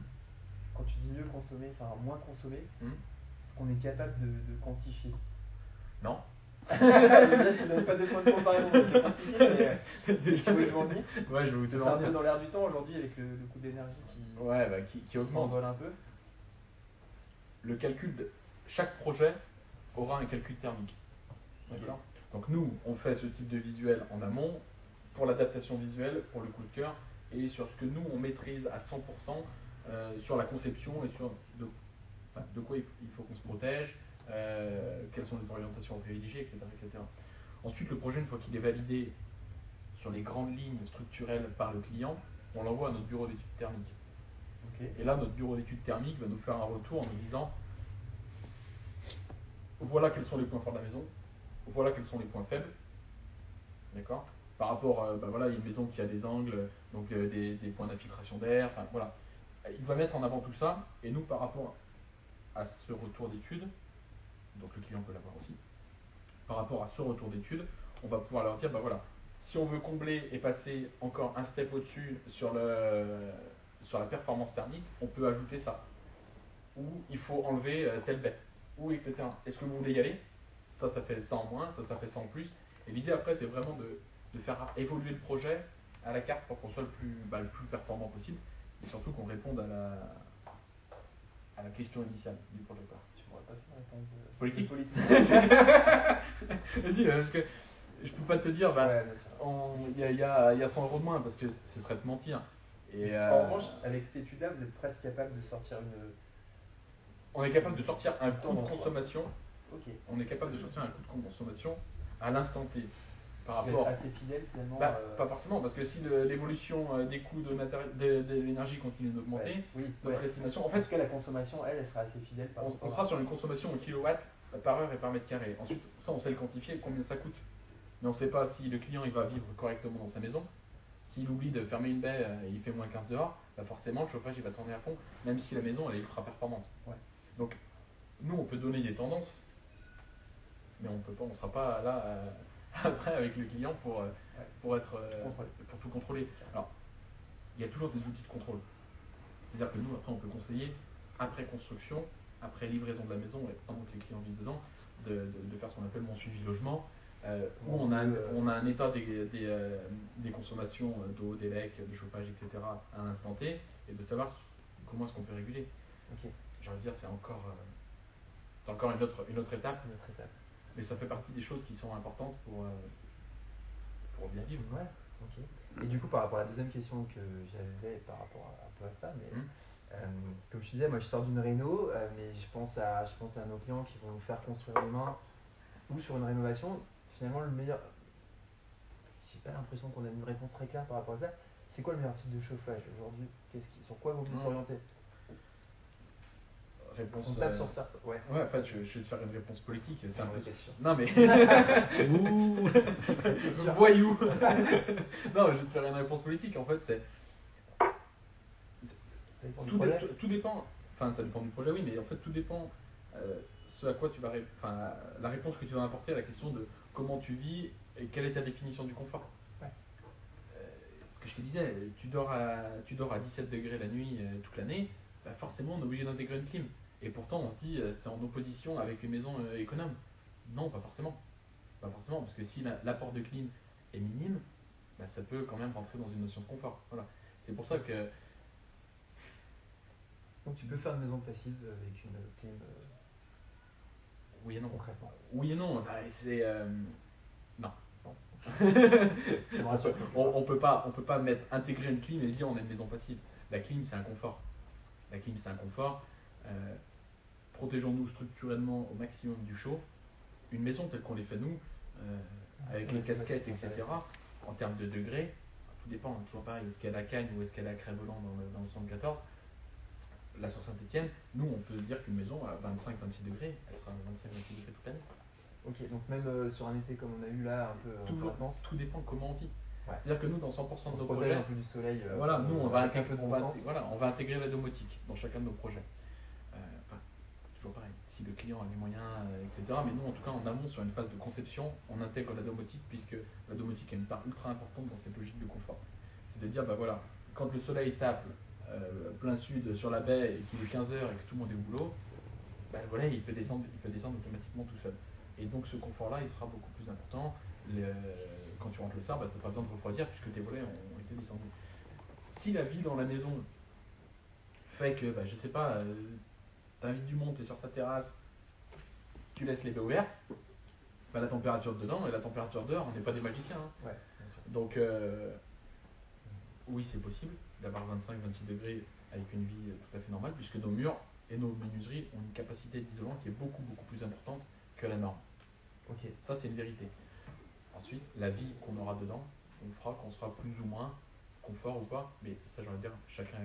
Quand tu dis mieux consommer, enfin moins consommer, Hmm. est-ce qu'on est capable de quantifier? Non. Déjà, je ne donne pas de point de comparaison, c'est compliqué, mais Déjà, où je m'en dis. ouais, je vais vous C'est te un dire. peu dans l'air du temps aujourd'hui avec le coût d'énergie Ouais, bah, qui augmente. s'envole un peu. Le calcul de chaque projet aura un calcul thermique. D'accord. Donc nous, on fait ce type de visuel en amont pour l'adaptation visuelle, pour le coup de cœur, et sur ce que nous on maîtrise à 100% sur la conception et sur de quoi il faut qu'on se protège, quelles sont les orientations à privilégier, etc., etc. Ensuite, le projet, une fois qu'il est validé sur les grandes lignes structurelles par le client, on l'envoie à notre bureau d'études thermiques. Ok. Et là, notre bureau d'études thermiques va nous faire un retour en nous disant voilà quels sont les points forts de la maison, voilà quels sont les points faibles, d'accord. Par rapport, voilà, une maison qui a des angles, donc des points d'infiltration d'air, enfin voilà. Il va mettre en avant tout ça, et nous, par rapport à ce retour d'études, donc le client peut l'avoir aussi, par rapport à ce retour d'études, on va pouvoir leur dire, bah voilà, si on veut combler et passer encore un step au-dessus sur la performance thermique, on peut ajouter ça. Ou il faut enlever telle bête, ou etc. Est-ce que vous voulez y aller? Ça fait ça en moins, ça fait ça en plus. Et l'idée après, c'est vraiment de faire évoluer le projet à la carte pour qu'on soit le plus performant possible, et surtout qu'on réponde à la question initiale du projet. Tu pourrais pas faire réponse Politique. politique. Vas-y, parce que je peux pas te dire, Ouais, bien sûr. il y a 100 euros de moins, parce que ce serait te mentir. Et, En revanche, avec cette étude-là, vous êtes presque capable de sortir on est capable de sortir un coût de Tendance, quoi. consommation. Ok. On est capable de sortir un coût de consommation à l'instant T. Par Vous êtes rapport. assez fidèle finalement. Pas forcément, parce que si l'évolution des coûts de l'énergie continue d'augmenter, Ouais, oui, notre ouais. estimation, en En fait, tout cas, la consommation, elle sera assez fidèle par on rapport sera sur une consommation au kilowatt par heure et par mètre carré. Ensuite, ça, on sait le quantifier, combien ça coûte. Mais on ne sait pas si le client il va vivre correctement dans sa maison. S'il oublie de fermer une baie et il fait moins 15 dehors, bah forcément le chauffage il va tourner à fond, même si la maison elle est ultra performante. Ouais. Donc nous on peut donner des tendances, mais on ne sera pas là après avec le client pour tout contrôler. Alors il y a toujours des outils de contrôle. C'est-à-dire que nous après on peut conseiller après construction, après livraison de la maison et pendant que les clients vivent dedans, de faire ce qu'on appelle mon suivi logement. Où on a un état des consommations d'eau, d'élec, de chauffage, etc. à l'instant T, et de savoir comment est-ce qu'on peut réguler. Ok. J'ai envie de dire, c'est encore une autre étape, mais ça fait partie des choses qui sont importantes pour bien vivre. Ouais, ok. Et du coup, par rapport à la deuxième question que j'avais par rapport un peu à ça, mais comme je te disais, moi je sors d'une réno, mais je pense à nos clients qui vont nous faire construire demain ou sur une rénovation. Finalement, le meilleur. J'ai pas l'impression qu'on a une réponse très claire par rapport à ça. C'est quoi le meilleur type de chauffage aujourd'hui? Sur quoi vaut mieux s'orienter? Réponse. On tape sur ça. Ouais. Ouais, en fait, je vais te faire une réponse politique. C'est un peu. question. Non, mais. Voyou. Non, je vais te faire une réponse politique. En fait, c'est. Ça dépend du Tout, projet. tout dépend. Enfin, ça dépend du projet, oui, mais en fait, tout dépend. Ce à quoi tu vas. La réponse que tu vas apporter à la question de comment tu vis et quelle est ta définition du confort. Ouais. Ce que je te disais, tu dors à 17 degrés la nuit toute l'année, bah forcément on est obligé d'intégrer une clim. Et pourtant on se dit c'est en opposition avec les maisons économes. Non, pas forcément. Pas forcément, parce que si l'apport de clim est minime, bah, ça peut quand même rentrer dans une notion de confort. Voilà. C'est pour ça que. Donc tu peux faire une maison passive avec une clim Oui et non. concrètement. Oui et non, bah, c'est. Non. me rassure. on peut pas intégrer une clim et se dire on a une maison passive. La clim c'est un confort. Protégeons-nous structurellement au maximum du chaud. Une maison telle qu'on les fait nous, avec les casquettes, etc., en termes de degrés, tout dépend, toujours pareil, est-ce qu'elle a Cagne ou est-ce qu'elle a Crèveland dans le 74, là sur Saint-Etienne, nous on peut dire qu'une maison à 25-26 degrés, elle sera à 25-26 degrés toute l'année. Ok, donc même sur un été comme on a eu là, un peu Toujours, intense, tout dépend de comment on vit. Ouais. C'est-à-dire que nous, dans 100% on de se nos protège projets, un peu du soleil. voilà, nous on va, avec un peu de bon sens. on va intégrer la domotique dans chacun de nos projets. Enfin, toujours pareil, si le client a les moyens, etc. Mais nous, en tout cas, en amont, sur une phase de conception, on intègre la domotique puisque la domotique a une part ultra importante dans cette logique de confort. C'est de dire, bah voilà, quand le soleil tape plein sud sur la baie et qu'il est 15h et que tout le monde est au boulot, bah voilà, il peut descendre automatiquement tout seul. Et donc ce confort-là, il sera beaucoup plus important. Quand tu rentres le soir, bah, tu n'as pas besoin de refroidir puisque tes volets ont été descendus. Si la vie dans la maison fait que, bah, je sais pas, tu invites du monde, tu es sur ta terrasse, tu laisses les baies ouvertes, bah, la température dedans et la température dehors, on n'est pas des magiciens. Hein. Ouais, bien sûr. Donc, oui, c'est possible d'avoir 25-26 degrés avec une vie tout à fait normale, puisque nos murs et nos menuiseries ont une capacité d'isolant qui est beaucoup plus importante que la norme. Ok. Ça, c'est une vérité. Ensuite, la vie qu'on aura dedans, on fera qu'on sera plus ou moins confort ou pas, mais ça, j'ai envie de dire, chacun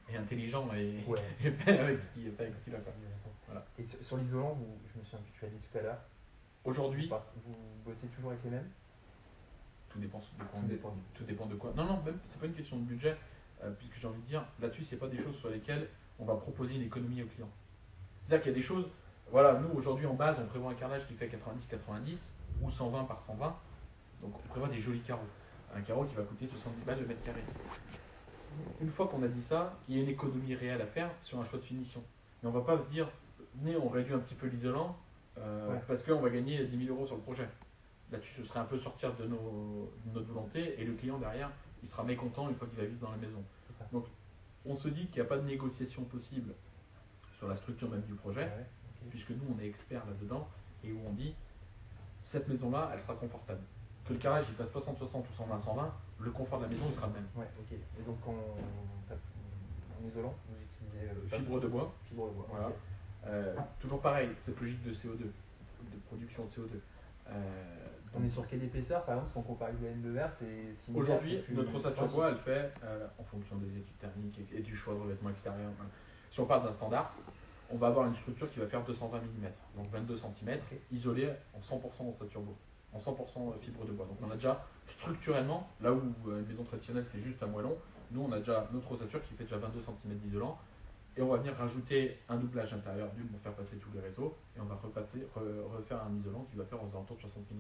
est intelligent et, Ouais. et fait avec ce qu'il a. Quoi. Voilà. Et sur l'isolant, je me souviens que tu as dit tout à l'heure, Aujourd'hui, vous bossez toujours avec les mêmes? tout dépend de quoi. Tout dépend. Tout dépend de quoi. Non, même c'est pas une question de budget, puisque j'ai envie de dire, là-dessus, c'est pas des choses sur lesquelles on va proposer une économie au client. C'est-à-dire qu'il y a des choses, voilà, nous aujourd'hui en base, on prévoit un carrelage qui fait 90-90 ou 120 par 120, donc on prévoit des jolis carreaux. Un carreau qui va coûter 70 balles le mètre carré. Une fois qu'on a dit ça, il y a une économie réelle à faire sur un choix de finition. Mais on va pas dire, venez, on réduit un petit peu l'isolant parce qu'on va gagner 10 000 euros sur le projet. Là-dessus, ce serait un peu sortir de notre volonté et le client derrière, il sera mécontent une fois qu'il va vivre dans la maison. Donc, on se dit qu'il n'y a pas de négociation possible sur la structure même du projet, Ouais, ok. puisque nous, on est experts là-dedans et où on dit, cette maison-là, elle sera confortable. Que le carrelage il fasse 60-60 ou 120-120, le confort de la maison il sera le même. Ouais, ok. Et donc en isolant, vous utilisez Fibre de bois, fibre de bois. voilà. Ok. Toujours pareil, cette logique de CO2, de production de CO2. On est sur quelle épaisseur par exemple, si on compare avec le laine de verre, c'est similaire, Aujourd'hui, c'est plus notre ossature proche. bois, elle fait, en fonction des études thermiques et du choix de revêtement extérieur, si on part d'un standard, on va avoir une structure qui va faire 220 mm, donc 22 cm, isolée en 100% ossature bois, en 100% fibre de bois. Donc on a déjà structurellement, là où une maison traditionnelle c'est juste un moellon, nous on a déjà notre ossature qui fait déjà 22 cm d'isolant, et on va venir rajouter un doublage intérieur d'une pour faire passer tous les réseaux, et on va refaire un isolant qui va faire aux alentours de 60 mm.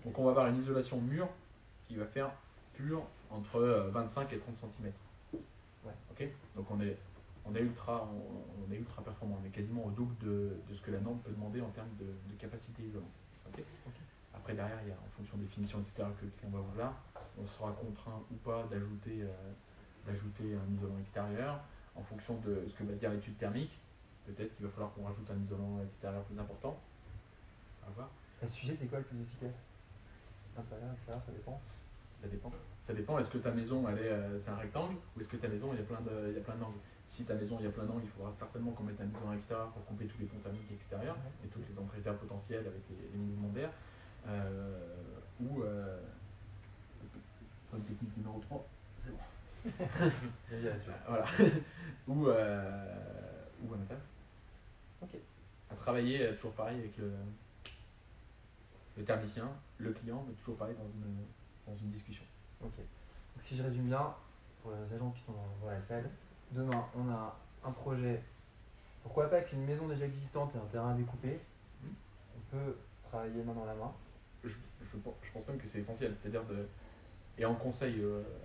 Donc on va avoir une isolation mur qui va faire pure entre 25 et 30 cm. Ouais. Ok. Donc on est ultra performant, on est quasiment au double de ce que la norme peut demander en termes de capacité isolante. Okay. Après derrière, il y a en fonction des finitions etc. que le client va vouloir, on sera contraint ou pas d'ajouter un isolant extérieur en fonction de ce que va dire l'étude thermique. Peut-être qu'il va falloir qu'on rajoute un isolant extérieur plus important. À voir. Le sujet, c'est quoi le plus efficace? Intérieur, extérieur, ça dépend. Ça dépend. Ça dépend. Est-ce que ta maison, c'est un rectangle ou est-ce que ta maison, il y a plein d'angles? Si ta maison, il y a plein d'angles, il faudra certainement qu'on mette un isolant extérieur pour couper tous les ponts thermiques extérieurs et toutes les entrées d'air potentielles avec les mouvements d'air. Point technique numéro 3, c'est bon. Voilà. ou un interne. Ok. À travailler toujours pareil avec le thermicien, le client, mais toujours pareil dans une discussion. Ok. Donc si je résume bien, pour les agents qui sont dans la salle, demain on a un projet, pourquoi pas qu'une maison déjà existante et un terrain découpé, on peut travailler main dans la main. Je pense même que c'est essentiel, c'est-à-dire et en conseil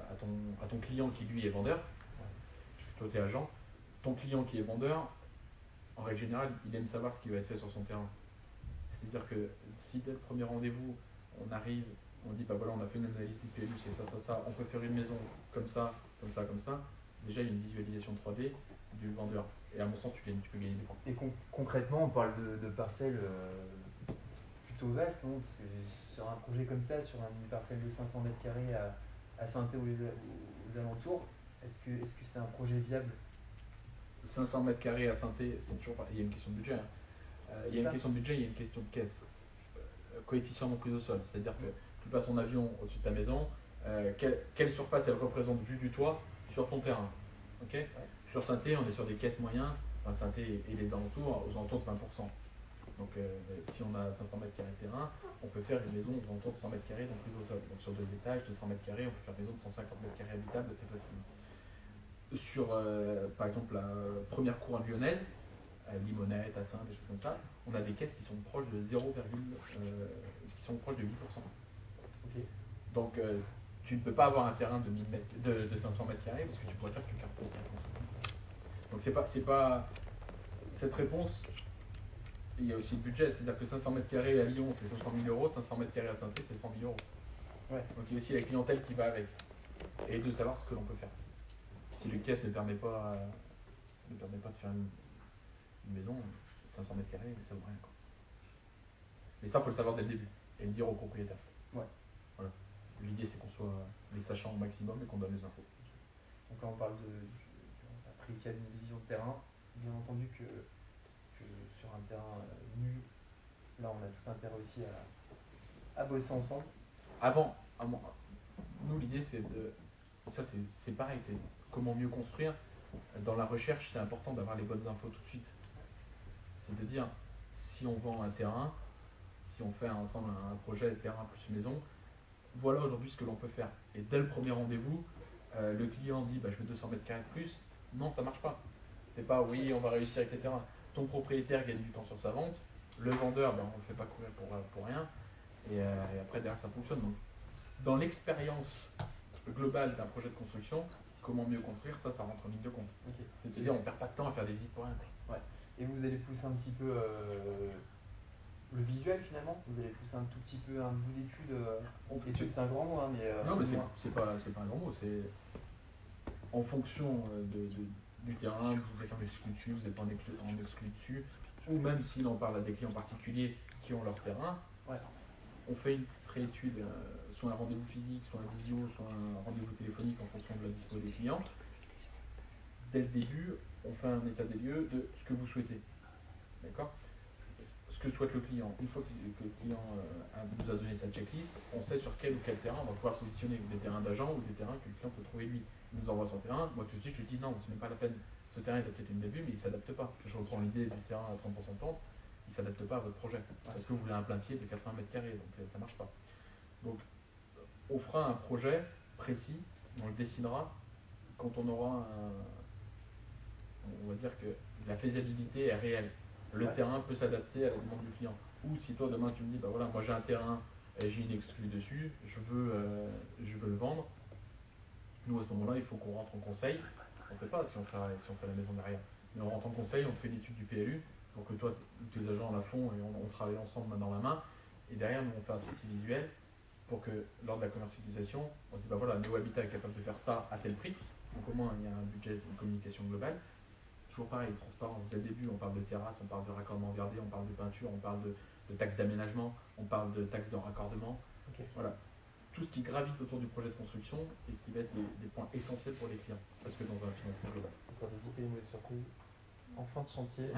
à ton client qui lui est vendeur, toi tu es agent, ton client qui est vendeur, en règle générale, il aime savoir ce qui va être fait sur son terrain. C'est-à-dire que si dès le premier rendez-vous, on arrive, on dit bah voilà, on a fait une analyse du PLU, c'est ça, on peut faire une maison comme ça, déjà il y a une visualisation 3D du vendeur. Et à mon sens, tu peux gagner des points. Et concrètement, on parle de parcelles plutôt vastes, non? Parce que sur un projet comme ça, sur une parcelle de 500 mètres carrés à Saint-Thé ou aux alentours, est-ce que c'est un projet viable? 500 mètres carrés à Saint-Thé, c'est toujours pas. Il y a une question de budget. Il y a une question de budget, il y a une question de caisse. Coefficient non prise au sol, c'est-à-dire que tu passes en avion au-dessus de ta maison, quelle surface elle représente vue du toit sur ton terrain. Okay. Sur Saint-Étienne, on est sur des caisses moyens, enfin Saint-Étienne et les alentours, aux alentours de 20%. Donc si on a 500 mètres carrés de terrain, on peut faire une maison aux alentours de 100 mètres carrés donc prise au sol. Donc sur 2 étages, 200 mètres carrés, on peut faire une maison de 150 mètres carrés habitable assez facilement. Sur par exemple la première couronne lyonnaise, Limonette, Assin, des choses comme ça, on a des caisses qui sont proches de 0, qui sont proches de 8%. Ok. Donc tu ne peux pas avoir un terrain de, 1000 mètres, de 500 mètres carrés parce que tu pourrais faire que 40%. Donc c'est pas cette réponse. Il y a aussi le budget, c'est-à-dire que 500 mètres carrés à Lyon c'est 500 000 euros, 500 mètres carrés à Saint-Étienne c'est 100 000 euros. Ouais. Donc il y a aussi la clientèle qui va avec et de savoir ce que l'on peut faire. Si le caisse ne permet pas de faire une maison, 500 mètres carrés, ça vaut rien. Quoi. Mais ça, il faut le savoir dès le début et le dire au propriétaire. Ouais. Voilà. L'idée, c'est qu'on soit les sachants au maximum et qu'on donne les infos. Donc là, on parle on a pris le cas d'une division de terrain. Bien entendu que sur un terrain nu, là, on a tout intérêt aussi à bosser ensemble. Nous, l'idée, c'est de. Ça, c'est pareil, c'est comment mieux construire. Dans la recherche, c'est important d'avoir les bonnes infos tout de suite. C'est de dire, si on vend un terrain, si on fait ensemble un projet terrain plus maison, voilà aujourd'hui ce que l'on peut faire. Et dès le premier rendez-vous, le client dit je veux 200 mètres carrés de plus. Non, ça marche pas. C'est pas oui, on va réussir, etc. Ton propriétaire gagne du temps sur sa vente. Le vendeur, on ne le fait pas courir pour rien. Et après, derrière, ça fonctionne. Donc, dans l'expérience globale d'un projet de construction, comment mieux construire, ça rentre en ligne de compte. Okay. C'est de se dire, on ne perd pas de temps à faire des visites pour rien. Ouais. Et vous allez pousser un petit peu le visuel finalement. Vous allez pousser un tout petit peu un bout d'étude. C'est un grand mot, hein, mais. Non, mais c'est pas un grand mot. C'est en fonction du terrain, vous êtes en exclu dessus, vous n'êtes pas en exclu dessus, ou même si l'on parle à des clients particuliers qui ont leur terrain, ouais. On fait une préétude, soit un rendez-vous physique, soit un visio, soit un rendez-vous téléphonique en fonction de la dispo des clients. Dès le début, on fait un état des lieux de ce que vous souhaitez. D'accord ? Ce que souhaite le client. Une fois que le client nous a donné sa checklist, on sait sur quel ou quel terrain on va pouvoir positionner, des terrains d'agents ou des terrains que le client peut trouver lui. Il nous envoie son terrain, moi tout de suite je lui dis non, c'est même pas la peine. Ce terrain il a peut-être une début, mais il ne s'adapte pas. Je reprends l'idée du terrain à 30% de pente, il ne s'adapte pas à votre projet. Parce que vous voulez un plein pied de 80 mètres carrés, donc ça ne marche pas. Donc on fera un projet précis, on le dessinera quand on aura on va dire que la faisabilité est réelle. Le terrain peut s'adapter à la demande du client. Ou si toi demain tu me dis, voilà, moi j'ai un terrain, j'ai une exclue dessus, je veux le vendre. Nous à ce moment-là, il faut qu'on rentre en conseil. On ne sait pas si on fait la maison derrière. Mais on rentre en conseil, on fait l'étude du PLU, pour que toi, tes agents la font et on travaille ensemble main dans la main. Et derrière, nous on fait un sortie visuel pour que lors de la commercialisation, on se dit, voilà, Neo Habitat est capable de faire ça à tel prix. Donc au moins il y a un budget de communication globale. Toujours pareil, transparence dès le début, on parle de terrasse, on parle de raccordement gardé, on parle de peinture, on parle de taxes d'aménagement, on parle de taxes de raccordement. Okay. Voilà. Tout ce qui gravite autour du projet de construction et qui va être des points essentiels pour les clients, parce que dans un financement global. Ça fait éviter les mauvaises surprises en fin de chantier.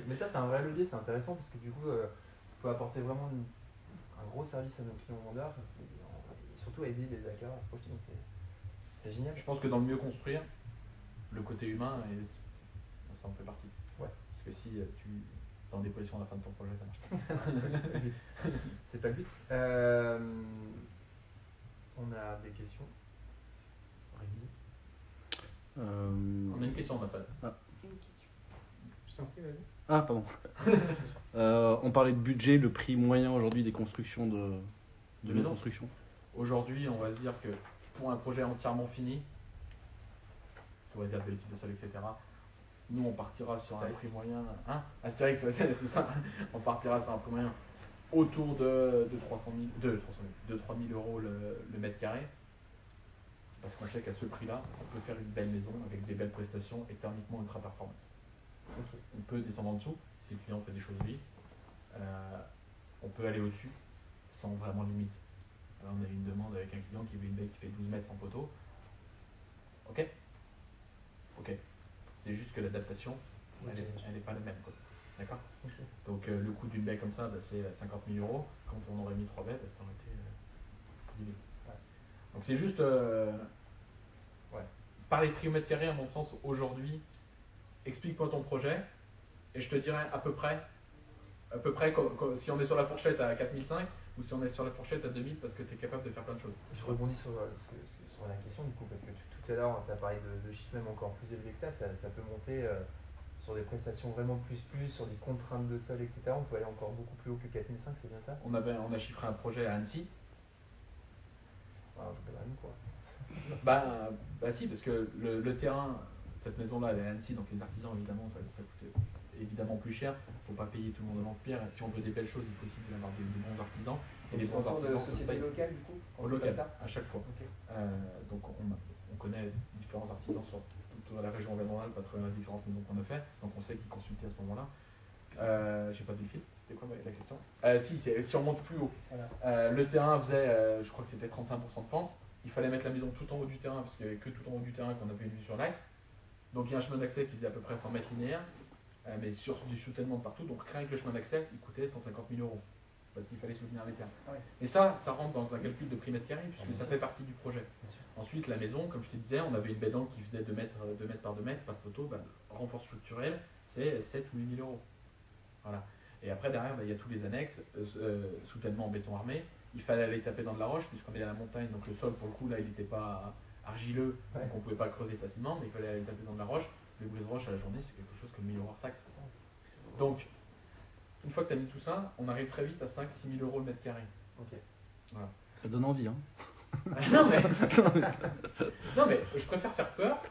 Mais ça, c'est un vrai levier, c'est intéressant parce que du coup, il faut apporter vraiment un gros service à nos clients vendeurs et surtout aider les acquéreurs à se projeter. Donc c'est génial. Je pense que dans le mieux construire, le côté humain, ça en fait partie. Ouais. Parce que si tu es en déposition à la fin de ton projet, ça marche pas. C'est pas le but. On a des questions. On a une question dans la salle. Une question. Je t'en prie, vas-y. Ah, pardon. On parlait de budget, le prix moyen aujourd'hui des constructions de maisons. Construction. Aujourd'hui, on va se dire que pour un projet entièrement fini, sous réserve de l'étude de sol, etc., nous on partira sur un prix moyen. Hein, Astérix, c'est ça. On partira sur un prix moyen autour de 3 000 euros le mètre carré. Parce qu'on sait qu'à ce prix-là, on peut faire une belle maison avec des belles prestations et thermiquement ultra performantes. Okay. On peut descendre en dessous si le client fait des choses lui. On peut aller au-dessus sans vraiment limite. Alors, on a eu une demande avec un client qui veut une baie qui fait 12 mètres sans poteau. Ok. C'est juste que l'adaptation, elle n'est pas la même. D'accord. Okay. Donc le coût d'une baie comme ça, c'est 50 000 euros. Quand on aurait mis 3 baies, ça aurait été 10 000. Ouais. Donc c'est juste parler de prix au mètre carré, à mon sens, aujourd'hui, explique-moi ton projet et je te dirai à peu près si on est sur la fourchette à 4005 ou si on est sur la fourchette à 2000 parce que tu es capable de faire plein de choses. Je rebondis sur la question du coup, parce que tout à l'heure, tu as parlé de chiffres même encore plus élevés que ça peut monter sur des prestations vraiment plus, sur des contraintes de sol, etc. On peut aller encore beaucoup plus haut que 4005, c'est bien ça? On a chiffré un projet à Annecy. Alors, je peux rien quoi. Bah si, parce que le terrain, cette maison-là, elle est à Annecy, donc les artisans, évidemment, ça coûte évidemment plus cher. Il ne faut pas payer tout le monde en lance-pierre. Si on veut des belles choses, il faut aussi avoir des bons artisans. Et les bons artisans, de société locale du coup? Au local, à chaque fois. Okay. Donc on connaît différents artisans sur toute la région Auvergne-Rhône-Alpes à travers les différentes maisons qu'on a fait. Donc on sait qui consulter à ce moment-là. J'ai pas vu le fil. C'était quoi la question? Si on monte plus haut. Voilà. Le terrain faisait, je crois que c'était 35% de pente. Il fallait mettre la maison tout en haut du terrain parce qu'il n'y avait que tout en haut du terrain qu'on avait une vue sur le lac. Donc il y a un chemin d'accès qui faisait à peu près 100 mètres linéaires, mais sur du soutènement de partout. Donc rien que le chemin d'accès, il coûtait 150 000 euros parce qu'il fallait soutenir les terres. Ah ouais. Et ça rentre dans un calcul de prix mètre carré puisque ça fait partie du projet. Ensuite, la maison, comme je te disais, on avait une baie d'angle qui faisait 2 mètres par 2 mètres, pas de poteau. Renfort structurel, c'est 7 ou 8 000 euros. Voilà. Et après, derrière, il y a tous les annexes, soutènement en béton armé. Il fallait aller taper dans de la roche, puisqu'on est à la montagne, donc le sol, pour le coup, là, il n'était pas argileux, donc on ne pouvait pas creuser facilement, mais il fallait aller taper dans de la roche. Le brise-roche à la journée, c'est quelque chose comme 1000 euros hors taxe. Donc, une fois que tu as mis tout ça, on arrive très vite à 5-6 000 euros le mètre carré. Okay. Voilà. Ça donne envie, hein. non, mais je préfère faire peur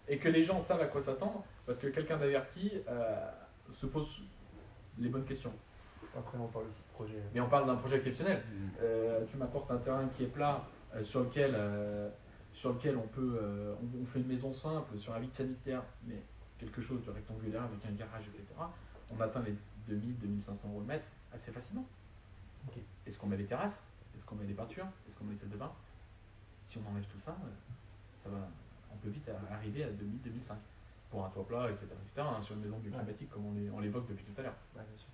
et que les gens savent à quoi s'attendre, parce que quelqu'un d'averti se pose les bonnes questions. Après, on parle aussi de projet. Mais on parle d'un projet exceptionnel. Tu m'apportes un terrain qui est plat, sur lequel on fait une maison simple, sur un vide sanitaire, mais quelque chose de rectangulaire avec un garage, etc. On atteint les 2000-2500 euros le mètre assez facilement. Okay. Est-ce qu'on met des terrasses? Est-ce qu'on met des peintures? Est-ce qu'on met des salles de bain? Si on enlève tout ça, on peut vite arriver à 2000-2005 pour un toit plat, etc. sur une maison bioclimatique comme on l'évoque depuis tout à l'heure. Ouais, bien sûr.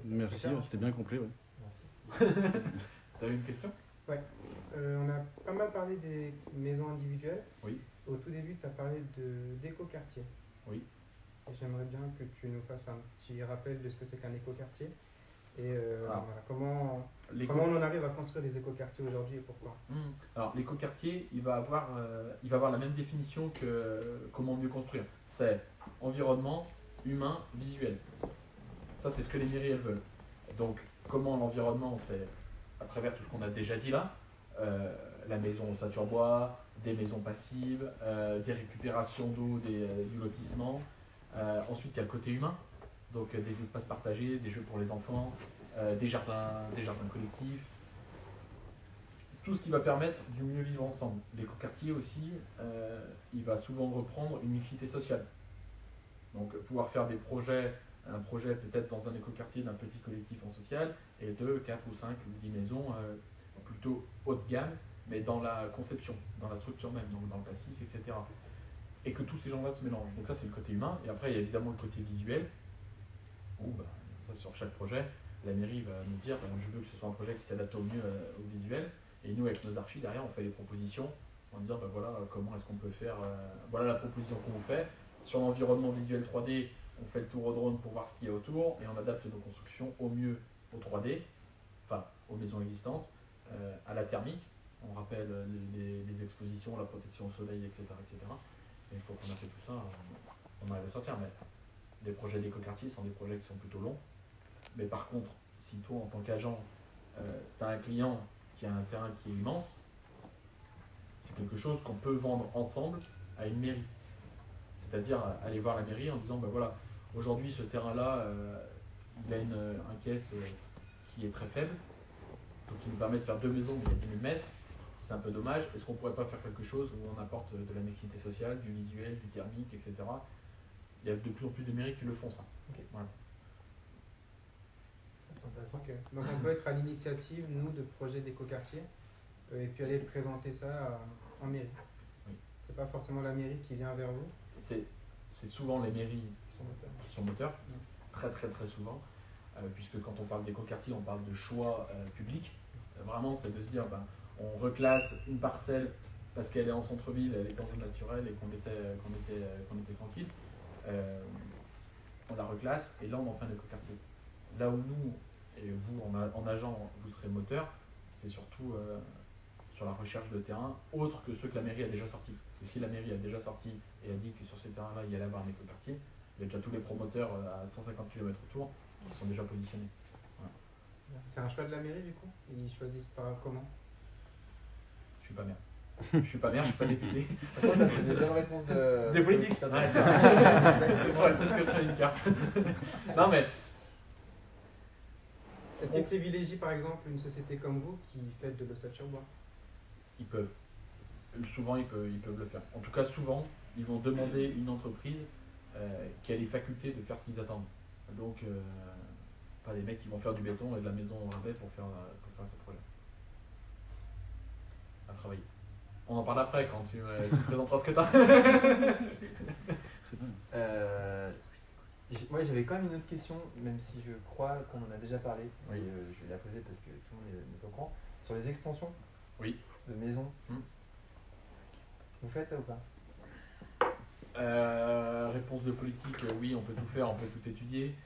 Merci, c'était bien complet. Ouais. Merci. Tu as une question? Ouais. On a pas mal parlé des maisons individuelles. Oui. Au tout début, tu as parlé d'écoquartier. Oui. Et j'aimerais bien que tu nous fasses un petit rappel de ce que c'est qu'un écoquartier. Et voilà, comment on en arrive à construire des écoquartiers aujourd'hui et pourquoi. Alors l'écoquartier, il va avoir la même définition que comment mieux construire. C'est environnement, humain, visuel. Ça, c'est ce que les mairies elles veulent. Donc, comment l'environnement, c'est à travers tout ce qu'on a déjà dit là, la maison ossature bois, des maisons passives, des récupérations d'eau du lotissement. Ensuite, il y a le côté humain, donc des espaces partagés, des jeux pour les enfants, des jardins collectifs. Tout ce qui va permettre du mieux vivre ensemble. L'écoquartier aussi, il va souvent reprendre une mixité sociale. Donc, pouvoir faire des projets. Un projet peut-être dans un écoquartier d'un petit collectif en social et de 4 ou 5 ou 10 maisons plutôt haut de gamme, mais dans la conception, dans la structure même, donc dans le passif, etc. Et que tous ces gens-là se mélangent. Donc ça, c'est le côté humain. Et après, il y a évidemment le côté visuel, où ça, sur chaque projet, la mairie va nous dire je veux que ce soit un projet qui s'adapte au mieux au visuel. Et nous, avec nos archis, derrière, on fait les propositions. On va dire voilà comment est-ce qu'on peut faire, voilà la proposition qu'on vous fait. Sur l'environnement visuel 3D, on fait le tour au drone pour voir ce qu'il y a autour et on adapte nos constructions au mieux au 3D, enfin aux maisons existantes, à la thermique. On rappelle les expositions, la protection au soleil, etc. etc. Et une fois qu'on a fait tout ça, on arrive à sortir. Mais les projets d'écoquartier sont des projets qui sont plutôt longs. Mais par contre, si toi, en tant qu'agent, tu as un client qui a un terrain qui est immense, c'est quelque chose qu'on peut vendre ensemble à une mairie. C'est-à-dire aller voir la mairie en disant voilà, aujourd'hui ce terrain-là, il a un caisse qui est très faible, donc il nous permet de faire 2 maisons mais il y a 10 000 mètres, c'est un peu dommage. Est-ce qu'on ne pourrait pas faire quelque chose où on apporte de la mixité sociale, du visuel, du thermique, etc. Il y a de plus en plus de mairies qui le font ça. Okay. Voilà. C'est intéressant. Okay. Donc on peut être à l'initiative, nous, de projets d'écoquartier et puis aller présenter ça en mairie. Oui. C'est pas forcément la mairie qui vient vers vous. C'est souvent les mairies qui sont moteurs, très très très souvent, puisque quand on parle d'écoquartier, on parle de choix public. Vraiment, c'est de se dire, on reclasse une parcelle parce qu'elle est en centre-ville, elle est en zone naturelle et qu'on était tranquille. On la reclasse et là on en fait un écoquartier. Là où nous, et vous en agent, vous serez moteur, c'est surtout sur la recherche de terrain, autre que ceux que la mairie a déjà sortis. Parce que si la mairie a déjà sorti et a dit que sur ces terrains-là il y allait avoir un écoquartier, il y a déjà tous les promoteurs à 150 km autour qui sont déjà positionnés. Voilà. C'est un choix de la mairie du coup? Ils choisissent pas comment? Je suis pas maire. Je suis pas maire, je suis pas député. On a fait des bonnes réponses de... Des politiques, ça Ouais, c'est vrai. Parce que tu as une carte. Non mais, Est-ce qu'ils privilégient par exemple une société comme vous qui fait de l'ossature bois? ils peuvent. Souvent, ils peuvent le faire. En tout cas, souvent, ils vont demander une entreprise qui a les facultés de faire ce qu'ils attendent. Donc, pas des mecs qui vont faire du béton et de la maison au rabais pour faire ce projet. À travailler. On en parle après quand tu te présenteras ce que tu as. Moi j'avais quand même une autre question, même si je crois qu'on en a déjà parlé, Oui. et je vais la poser parce que tout le monde est au courant. Sur les extensions Oui. de maisons, vous faites ça ou pas? Réponse de politique, oui, on peut tout faire, on peut tout étudier.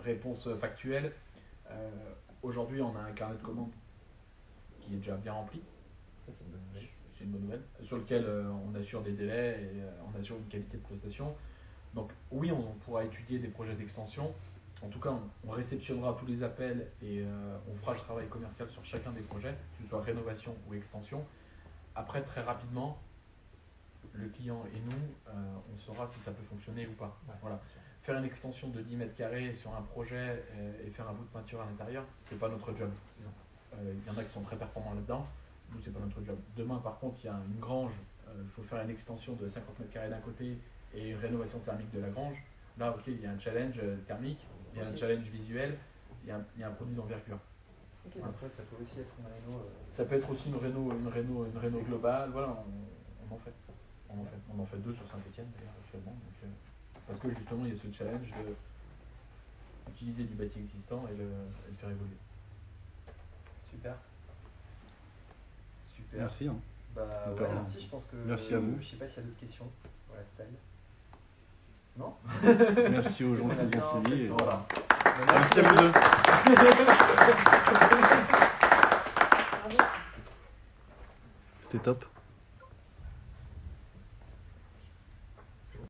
Réponse factuelle, aujourd'hui on a un carnet de commandes qui est déjà bien rempli. Ça c'est une bonne nouvelle. C'est une bonne nouvelle. Sur lequel on assure des délais et on assure une qualité de prestation. Donc oui, on pourra étudier des projets d'extension. En tout cas, on réceptionnera tous les appels et on fera le travail commercial sur chacun des projets, que ce soit rénovation ou extension. Après, très rapidement, le client et nous, on saura si ça peut fonctionner ou pas. Ouais, voilà. Faire une extension de 10 mètres carrés sur un projet et faire un bout de peinture à l'intérieur, c'est pas notre job. Il y en a qui sont très performants là-dedans, nous c'est pas notre job. Demain par contre, il y a une grange, il faut faire une extension de 50 mètres carrés d'un côté et une rénovation thermique de la grange. Là, ok, il y a un challenge thermique, il y a un challenge visuel, il y a un produit d'envergure. Ok, donc ouais, ça peut aussi être une réno. Ça peut être aussi une réno globale, voilà, on en fait. On en fait 2 sur Saint-Etienne d'ailleurs actuellement. Donc, parce que justement il y a ce challenge d'utiliser du bâti existant et le faire évoluer. Super. Super. Merci. Bah De ouais, rien. merci, je pense que. Merci à vous. Je sais pas s'il y a d'autres questions pour la salle. Non? Merci aux gens qui nous ont suivis. Et... Voilà. Merci à vous deux. C'était top.